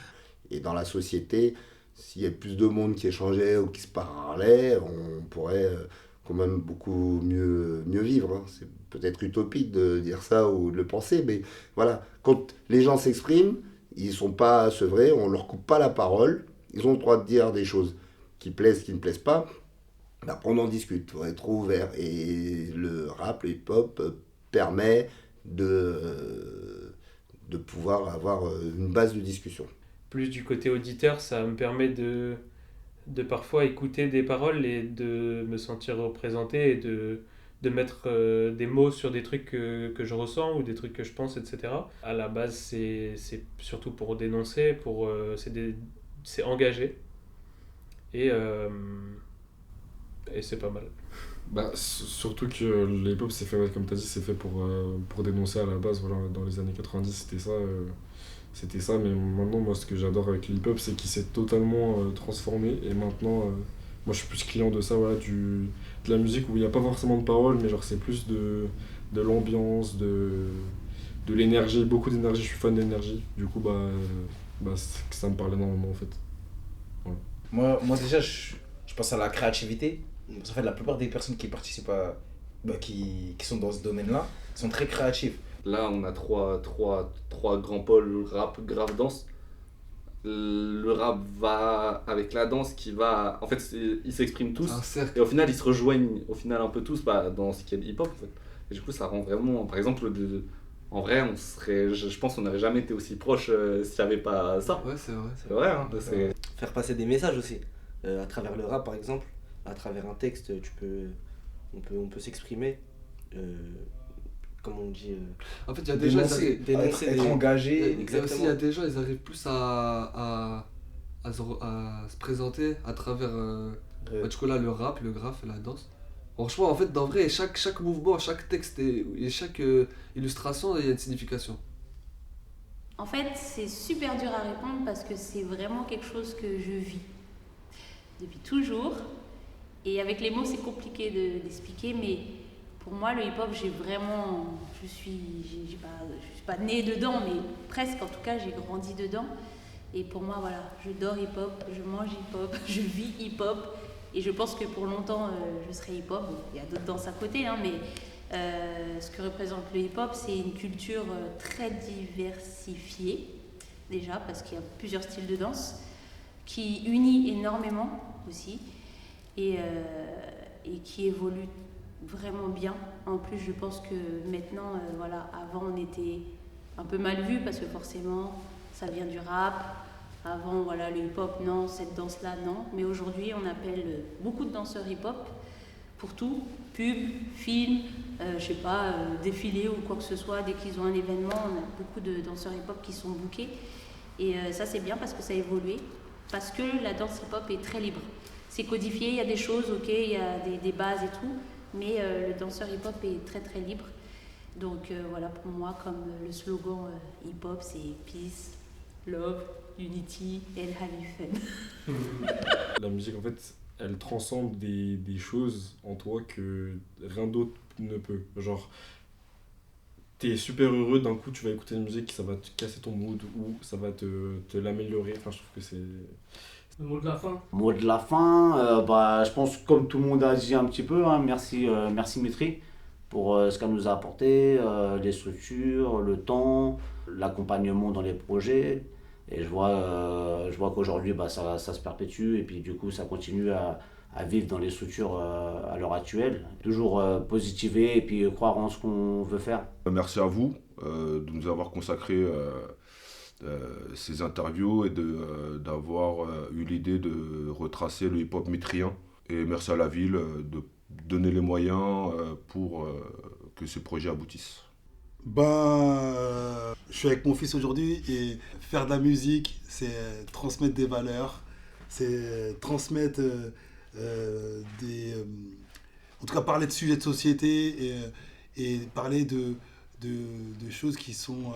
Et dans la société, s'il y a plus de monde qui échangeait ou qui se parlait, on pourrait quand même beaucoup mieux vivre. Hein. C'est peut-être utopique de dire ça ou de le penser, mais voilà, quand les gens s'expriment, ils ne sont pas sevrés, on ne leur coupe pas la parole, ils ont le droit de dire des choses qui plaisent, qui ne plaisent pas, après on en discute, il faut être ouvert. Et le rap, le hip-hop permet de pouvoir avoir une base de discussion. Plus du côté auditeur, ça me permet de parfois écouter des paroles et de me sentir représenté et de mettre des mots sur des trucs que je ressens ou des trucs que je pense, etc. À la base, c'est surtout pour dénoncer, c'est engagé. Et c'est pas mal. Surtout que le hip-hop, c'est fait, comme tu as dit, c'est fait pour dénoncer à la base. Voilà, dans les années 90, c'était ça, mais maintenant, moi, ce que j'adore avec le hip-hop, c'est qu'il s'est totalement transformé. Et maintenant, moi, je suis plus client de ça, voilà, de la musique où il n'y a pas forcément de paroles, mais genre, c'est plus de l'ambiance, de l'énergie, beaucoup d'énergie. Je suis fan d'énergie. Du coup, ça me parle énormément, en fait. Voilà. Moi déjà, je pense à la créativité. En fait, la plupart des personnes qui participent qui sont dans ce domaine-là sont très créatives. Là, on a trois grands pôles, rap, grave, danse. Le rap va avec la danse qui va... En fait, ils s'expriment tous. Et au final, ils se rejoignent un peu tous dans ce qui est le hip-hop. En fait. Et du coup, ça rend vraiment... Par exemple, en vrai, je pense qu'on n'aurait jamais été aussi proches s'il n'y avait pas ça. Ouais, c'est vrai. C'est vrai. Hein, Faire passer des messages aussi. À travers le rap, par exemple, à travers un texte, on peut s'exprimer. Comme on dit, en fait, il y a des gens, être engagé. Il y a des gens, ils arrivent plus à se présenter à travers du coup, là, le rap, le graphe et la danse. Franchement, en fait, dans vrai, chaque mouvement, chaque texte et chaque illustration, il y a une signification. En fait, c'est super dur à répondre parce que c'est vraiment quelque chose que je vis depuis toujours. Et avec les mots, c'est compliqué d'expliquer, mais pour moi, le hip-hop, je suis pas née dedans, mais presque, en tout cas, j'ai grandi dedans. Et pour moi, voilà, je dors hip-hop, je mange hip-hop, je vis hip-hop. Et je pense que pour longtemps, je serai hip-hop. Bon, il y a d'autres danses à côté, hein, mais ce que représente le hip-hop, c'est une culture très diversifiée, déjà, parce qu'il y a plusieurs styles de danse, qui unit énormément aussi, et qui évolue vraiment bien. En plus, je pense que maintenant, voilà, avant, on était un peu mal vu, parce que forcément, ça vient du rap. Avant, voilà, le hip-hop, non, cette danse-là, non. Mais aujourd'hui, on appelle beaucoup de danseurs hip-hop pour tout, pub, film, je sais pas, défilé ou quoi que ce soit. Dès qu'ils ont un événement, on a beaucoup de danseurs hip-hop qui sont bookés. Et ça, c'est bien parce que ça a évolué, parce que la danse hip-hop est très libre. C'est codifié, il y a des choses, ok, il y a des bases et tout, mais le danseur hip-hop est très très libre. Donc voilà, pour moi, comme le slogan hip-hop, c'est Peace, Love, Unity and Having Fun. La musique, en fait, elle transcende des choses en toi que rien d'autre ne peut. Genre, t'es super heureux, d'un coup tu vas écouter une musique, ça va te casser ton mood ou ça va te l'améliorer. Enfin, je trouve que c'est... Le mot de la fin. Mot de la fin, je pense comme tout le monde a dit un petit peu, hein, merci Mitri pour ce qu'elle nous a apporté, les structures, le temps, l'accompagnement dans les projets. Et je vois qu'aujourd'hui ça se perpétue et puis du coup ça continue à vivre dans les structures à l'heure actuelle. Toujours positiver et puis croire en ce qu'on veut faire. Merci à vous de nous avoir consacré ces interviews et d'avoir eu l'idée de retracer le hip-hop mitrien. Et merci à la ville de donner les moyens pour que ce projet aboutisse. Je suis avec mon fils aujourd'hui et faire de la musique, c'est transmettre des valeurs, c'est transmettre en tout cas parler de sujets de société et parler de choses qui sont,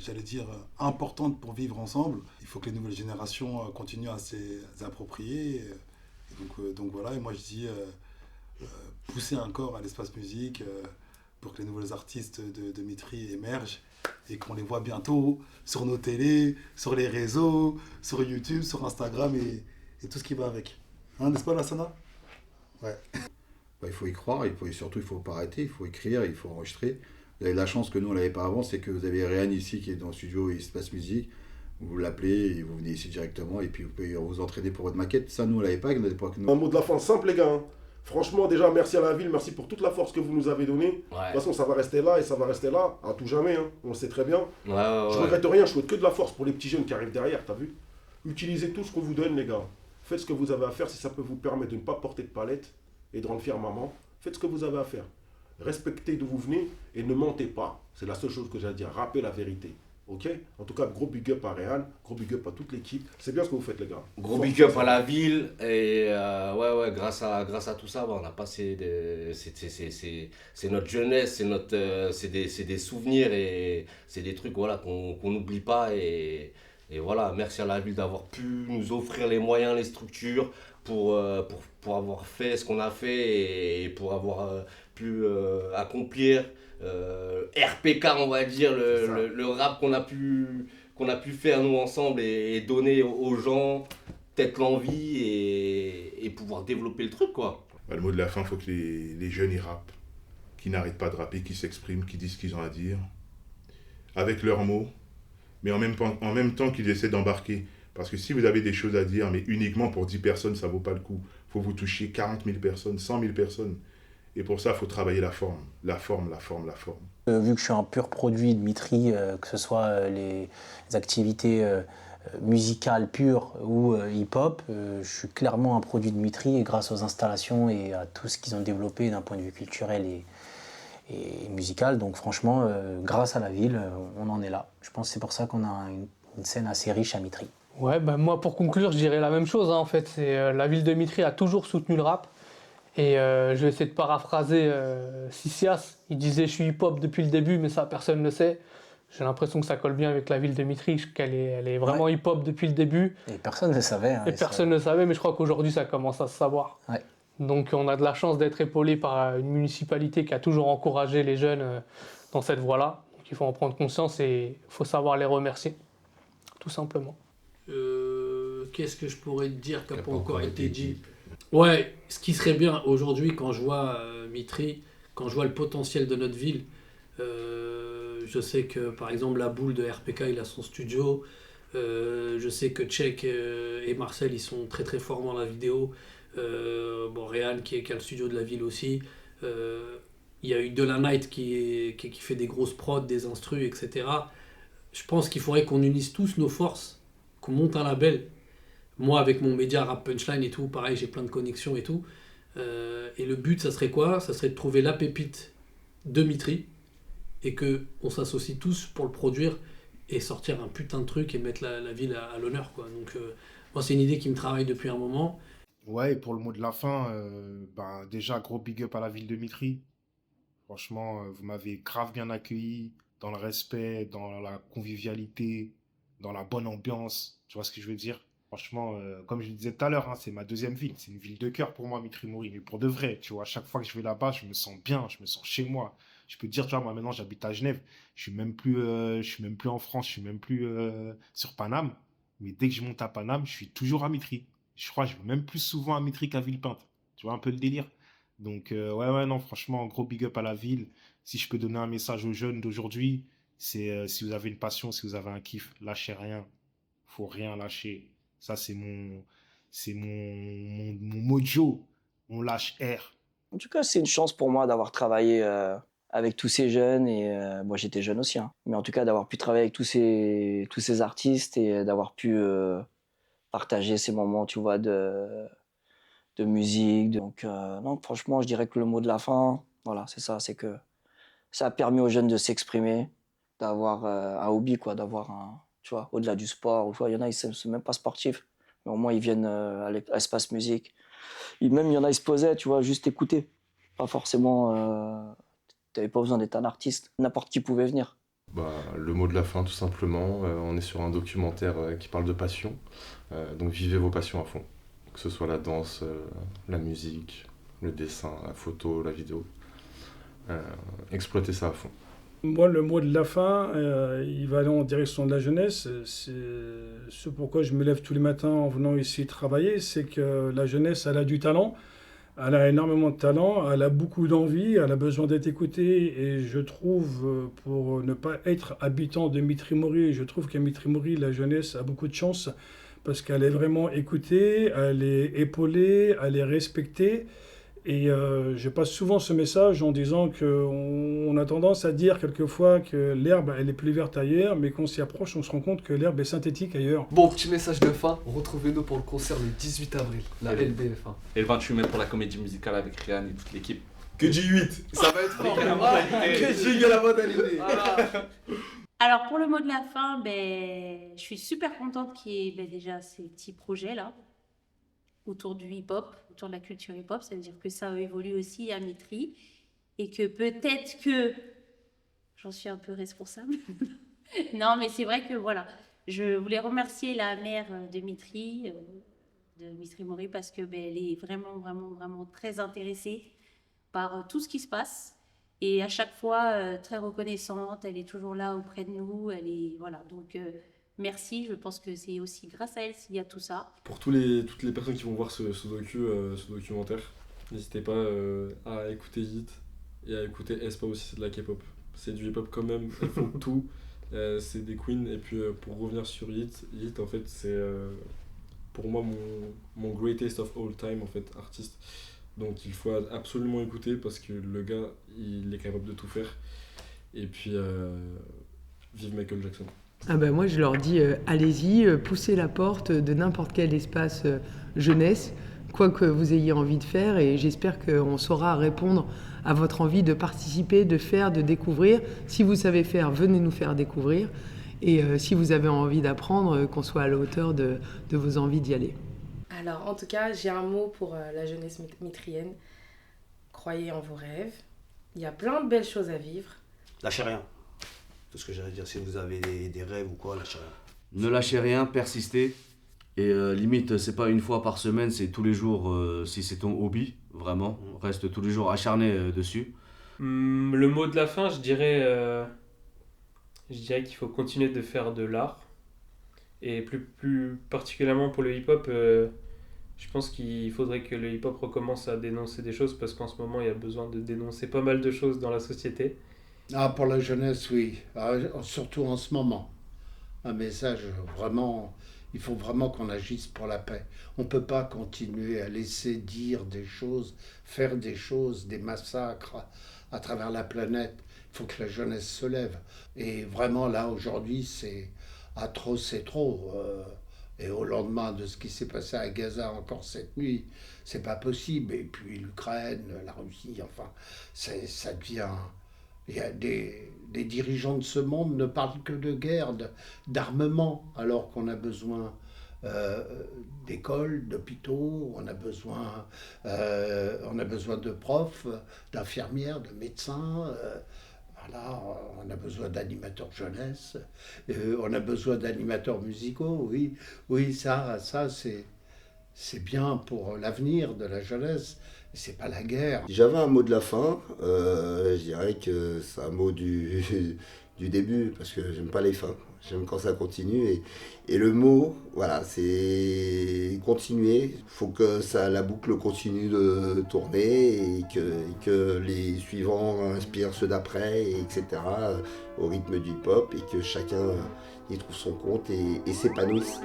j'allais dire, importantes pour vivre ensemble. Il faut que les nouvelles générations continuent à s'approprier. Donc voilà, et moi je dis pousser encore à l'espace musique pour que les nouvelles artistes de Mitri émergent et qu'on les voit bientôt sur nos télés, sur les réseaux, sur YouTube, sur Instagram et tout ce qui va avec. Hein, n'est-ce pas, Lassana? Ouais. Il faut y croire, surtout il ne faut pas arrêter, il faut écrire, il faut enregistrer. Vous avez la chance que nous on ne l'avait pas avant, c'est que vous avez Réan ici qui est dans le studio Espace Musique. Vous l'appelez et vous venez ici directement et puis vous pouvez vous entraîner pour votre maquette. Ça, nous on ne l'avait pas, à l'époque. Un mot de la fin simple, les gars. Hein. Franchement, déjà, merci à la ville, merci pour toute la force que vous nous avez donnée. Ouais. De toute façon, ça va rester là et ça va rester là, à tout jamais, hein. On le sait très bien. Je regrette rien, je souhaite que de la force pour les petits jeunes qui arrivent derrière, t'as vu? Utilisez tout ce qu'on vous donne, les gars. Faites ce que vous avez à faire si ça peut vous permettre de ne pas porter de palette et de rendre fier maman. Faites ce que vous avez à faire. Respectez d'où vous venez et ne mentez pas. C'est la seule chose que j'ai à dire, rappelez la vérité. Ok? En tout cas, gros big up à Réal, gros big up à toute l'équipe. C'est bien ce que vous faites, les gars. Gros big up à la ville. Et grâce à tout ça, on a passé. C'est notre jeunesse, c'est des souvenirs et c'est des trucs voilà, qu'on n'oublie pas. Et voilà, merci à la ville d'avoir pu nous offrir les moyens, les structures pour avoir fait ce qu'on a fait et pour avoir pu accomplir. RPK, on va dire, le rap qu'on a pu faire nous ensemble et donner aux gens peut-être l'envie et pouvoir développer le truc, quoi. Le mot de la fin, il faut que les jeunes y rappent, qui n'arrêtent pas de rapper, qui s'expriment, qui disent ce qu'ils ont à dire, avec leurs mots, mais en même temps qu'ils essaient d'embarquer. Parce que si vous avez des choses à dire, mais uniquement pour 10 personnes, ça ne vaut pas le coup. Il faut vous toucher 40 000 personnes, 100 000 personnes. Et pour ça, il faut travailler la forme. Vu que je suis un pur produit de Mitri, que ce soit les activités musicales pures ou hip-hop, je suis clairement un produit de Mitri et grâce aux installations et à tout ce qu'ils ont développé d'un point de vue culturel et musical. Donc franchement, grâce à la ville, on en est là. Je pense que c'est pour ça qu'on a une scène assez riche à Mitri. Ouais, moi pour conclure, je dirais la même chose. Hein, en fait, la ville de Mitri a toujours soutenu le rap. Et je vais essayer de paraphraser Sicias. Il disait « Je suis hip-hop depuis le début, mais ça, personne ne le sait ». J'ai l'impression que ça colle bien avec la ville de Mitry, qu'elle est vraiment hip-hop depuis le début. Et personne ne le savait. Et personne ne le savait, mais je crois qu'aujourd'hui, ça commence à se savoir. Ouais. Donc on a de la chance d'être épaulé par une municipalité qui a toujours encouragé les jeunes dans cette voie-là. Donc il faut en prendre conscience et il faut savoir les remercier, tout simplement. Qu'est-ce que je pourrais te dire qui n'a pas encore été dit? Ouais, ce qui serait bien aujourd'hui quand je vois Mitry, quand je vois le potentiel de notre ville, je sais que par exemple la boule de RPK il a son studio, je sais que Tchèque et Marcel ils sont très très forts dans la vidéo, Réal qui a le studio de la ville aussi, il y a eu De La Night qui fait des grosses prods, des instrus, etc. Je pense qu'il faudrait qu'on unisse tous nos forces, qu'on monte un label. Moi, avec mon média Rap Punchline et tout, pareil, j'ai plein de connexions et tout. Et le but, ça serait quoi? Ça serait de trouver la pépite de Mitry et qu'on s'associe tous pour le produire et sortir un putain de truc et mettre la ville à l'honneur, quoi. Donc, moi, c'est une idée qui me travaille depuis un moment. Ouais, et pour le mot de la fin, déjà, gros big up à la ville de Mitry. Franchement, vous m'avez grave bien accueilli dans le respect, dans la convivialité, dans la bonne ambiance. Tu vois ce que je veux dire? Franchement, comme je le disais tout à l'heure, c'est ma deuxième ville. C'est une ville de cœur pour moi, Mitry-Mory. Mais pour de vrai, tu vois, à chaque fois que je vais là-bas, je me sens bien, je me sens chez moi. Je peux te dire, tu vois, moi maintenant, j'habite à Genève. Je suis même plus en France, je suis même plus sur Paname. Mais dès que je monte à Paname, je suis toujours à Mitry. Je crois que je vais même plus souvent à Mitry qu'à Villepinte. Tu vois un peu le délire? Donc, non, franchement, gros big up à la ville. Si je peux donner un message aux jeunes d'aujourd'hui, c'est si vous avez une passion, si vous avez un kiff, lâchez rien. Faut rien lâcher. Ça, c'est mon mojo. On lâche R. En tout cas, c'est une chance pour moi d'avoir travaillé avec tous ces jeunes. Et moi, j'étais jeune aussi. Mais en tout cas, d'avoir pu travailler avec tous ces artistes et d'avoir pu partager ces moments, tu vois, de musique. Donc, non, franchement, je dirais que le mot de la fin, voilà, c'est ça. C'est que ça a permis aux jeunes de s'exprimer, d'avoir un hobby, quoi, d'avoir un... Tu vois, au-delà du sport, il y en a, ils ne sont même pas sportifs, mais au moins ils viennent à l'espace musique. Même il y en a, ils se posaient, tu vois, juste écouter. Pas forcément, tu n'avais pas besoin d'être un artiste, n'importe qui pouvait venir. Le mot de la fin, tout simplement, on est sur un documentaire qui parle de passion, donc vivez vos passions à fond. Que ce soit la danse, la musique, le dessin, la photo, la vidéo. Exploitez ça à fond. Moi, le mot de la fin, il va aller en direction de la jeunesse. C'est ce pourquoi je me lève tous les matins en venant ici travailler, c'est que la jeunesse, elle a du talent, elle a énormément de talent, elle a beaucoup d'envie, elle a besoin d'être écoutée. Et je trouve, pour ne pas être habitant de Mitry-Mory, je trouve qu'à Mitry-Mory, la jeunesse a beaucoup de chance parce qu'elle est vraiment écoutée, elle est épaulée, elle est respectée. Et je passe souvent ce message en disant qu'on a tendance à dire quelquefois que l'herbe, elle est plus verte ailleurs, mais quand on s'y approche, on se rend compte que l'herbe est synthétique ailleurs. Bon, petit message de fin, retrouvez-nous pour le concert le 18 avril, la LBF1. Et le 28 mai pour la comédie musicale avec Ryan et toute l'équipe. Que dis 8? Ça va être fort. Que dis la modalité. Alors pour le mot de la fin, je suis super contente qu'il y ait déjà ces petits projets-là autour du hip-hop, autour de la culture hip-hop. Ça veut dire que ça évolue aussi à Mitry et que peut-être que j'en suis un peu responsable. Non, mais c'est vrai que voilà, je voulais remercier la maire de Mitry, de Mitry-Mory, parce que elle est vraiment, vraiment, vraiment très intéressée par tout ce qui se passe. Et à chaque fois, très reconnaissante, elle est toujours là auprès de nous. Elle est, voilà, donc merci, je pense que c'est aussi grâce à elle s'il y a tout ça. Pour toutes les personnes qui vont voir ce documentaire, n'hésitez pas à écouter Hit et à écouter Espa aussi, c'est de la K-pop. C'est du hip-hop quand même, elles font tout, c'est des queens. Et puis pour revenir sur Hit en fait c'est pour moi mon greatest of all time en fait, artiste. Donc il faut absolument écouter parce que le gars il est capable de tout faire. Et puis vive Michael Jackson. Moi je leur dis allez-y, poussez la porte de n'importe quel espace jeunesse, quoi que vous ayez envie de faire, et j'espère qu'on saura répondre à votre envie de participer, de faire, de découvrir. Si vous savez faire, venez nous faire découvrir, et si vous avez envie d'apprendre, qu'on soit à la hauteur de vos envies d'y aller. Alors en tout cas, j'ai un mot pour la jeunesse mitrienne. Croyez en vos rêves, il y a plein de belles choses à vivre. Lâchez rien. tout ce que j'allais dire. Si vous avez des rêves ou quoi, lâchez rien. Ne lâchez rien, persistez. Et limite, c'est pas une fois par semaine, c'est tous les jours, si c'est ton hobby, vraiment. Reste tous les jours acharné dessus. Le mot de la fin, je dirais qu'il faut continuer de faire de l'art. Et plus particulièrement pour le hip-hop, je pense qu'il faudrait que le hip-hop recommence à dénoncer des choses parce qu'en ce moment, il y a besoin de dénoncer pas mal de choses dans la société. Ah, pour la jeunesse, oui. Surtout en ce moment. Un message vraiment... Il faut vraiment qu'on agisse pour la paix. On ne peut pas continuer à laisser dire des choses, faire des choses, des massacres à travers la planète. Il faut que la jeunesse se lève. Et vraiment, là, aujourd'hui, c'est trop, c'est trop. Et au lendemain de ce qui s'est passé à Gaza encore cette nuit, c'est pas possible. Et puis l'Ukraine, la Russie, enfin, ça devient... Il y a des dirigeants de ce monde ne parlent que de guerre, d'armement, alors qu'on a besoin d'écoles, d'hôpitaux, on a besoin de profs, d'infirmières, de médecins. Voilà, on a besoin d'animateurs jeunesse, on a besoin d'animateurs musicaux, oui, ça c'est bien pour l'avenir de la jeunesse. C'est pas la guerre. J'avais un mot de la fin, je dirais que c'est un mot du début, parce que j'aime pas les fins, j'aime quand ça continue. Et le mot, voilà, c'est continuer. Il faut que la boucle continue de tourner et que les suivants inspirent ceux d'après, etc., au rythme du hip-hop, et que chacun y trouve son compte et s'épanouisse.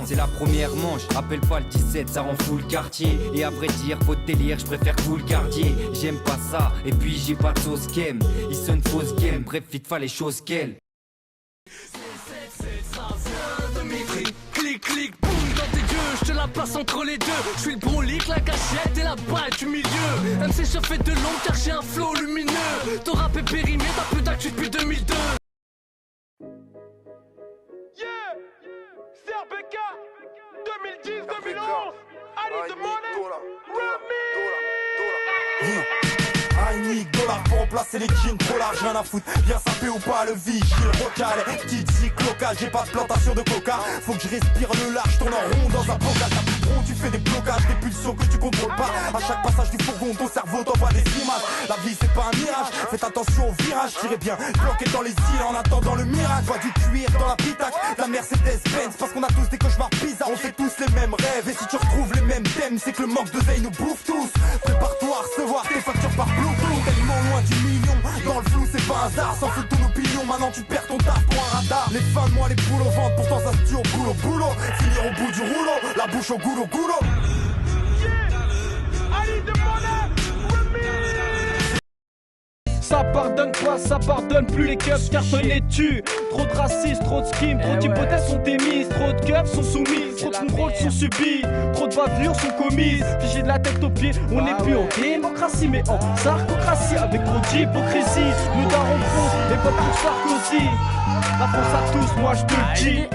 C'est la première manche, rappelle pas le 17, ça rend fou le quartier. Et à vrai dire, votre délire, je préfère vous le gardiez. J'aime pas ça, et puis j'ai pas de sauce game. Ils sont une fausse game, bref, vite fait les choses qu'elle. Clic, clic, boum dans tes yeux, je te la passe entre les deux. Je suis le brolique, la gâchette et la balle du milieu. MC je fais de long car j'ai un flow lumineux. Ton rap est périmé, t'as peu d'actu depuis 2002. CRBK 2010-2011 I need the money I need dollar pour remplacer les jeans, trop large, rien à foutre. Bien sapé ou pas, le vigile local. Petite zik local, j'ai pas de plantation de coca. Faut que je respire le large, tourne en rond dans un bocal. T'as plus trop, tu fais des blocages, des pulsions que tu contrôles pas. À chaque passage du fourgon, ton cerveau t'envoie des images. La vie c'est pas un mirage, faites attention au virage. J'irai bien bloqué dans les îles en attendant le miracle. Pas du cuir dans la pitaque, la Mercedes-Benz. Parce qu'on a tous des cauchemars bizarres, on fait tous les mêmes rêves. Et si tu retrouves les mêmes thèmes, c'est que le manque de veille nous bouffe tous. Prépare-toi à recevoir tes factures par Bluetooth. Tellement loin du million, dans le flou c'est pas un hasard. Sans foutre ton opinion, maintenant tu perds ton taf pour un radar. Les fins de mois, les poules au ventre, pourtant ça se tue au boulot. Finir au bout du rouleau, la bouche au goulot. Ça pardonne pas, ça pardonne plus, les keufs cartonnés tuent. Trop de racistes, trop de skims, trop d'hypothèses sont émises. Trop de keufs sont soumises, trop de contrôles sont subis. Trop de bavures sont commises, figés de la tête aux pieds. On n'est plus en démocratie mais en sarcocratie. Avec trop d'hypocrisie, nous darons pro et pas pour Sarkozy. La France à tous, moi je te le dis.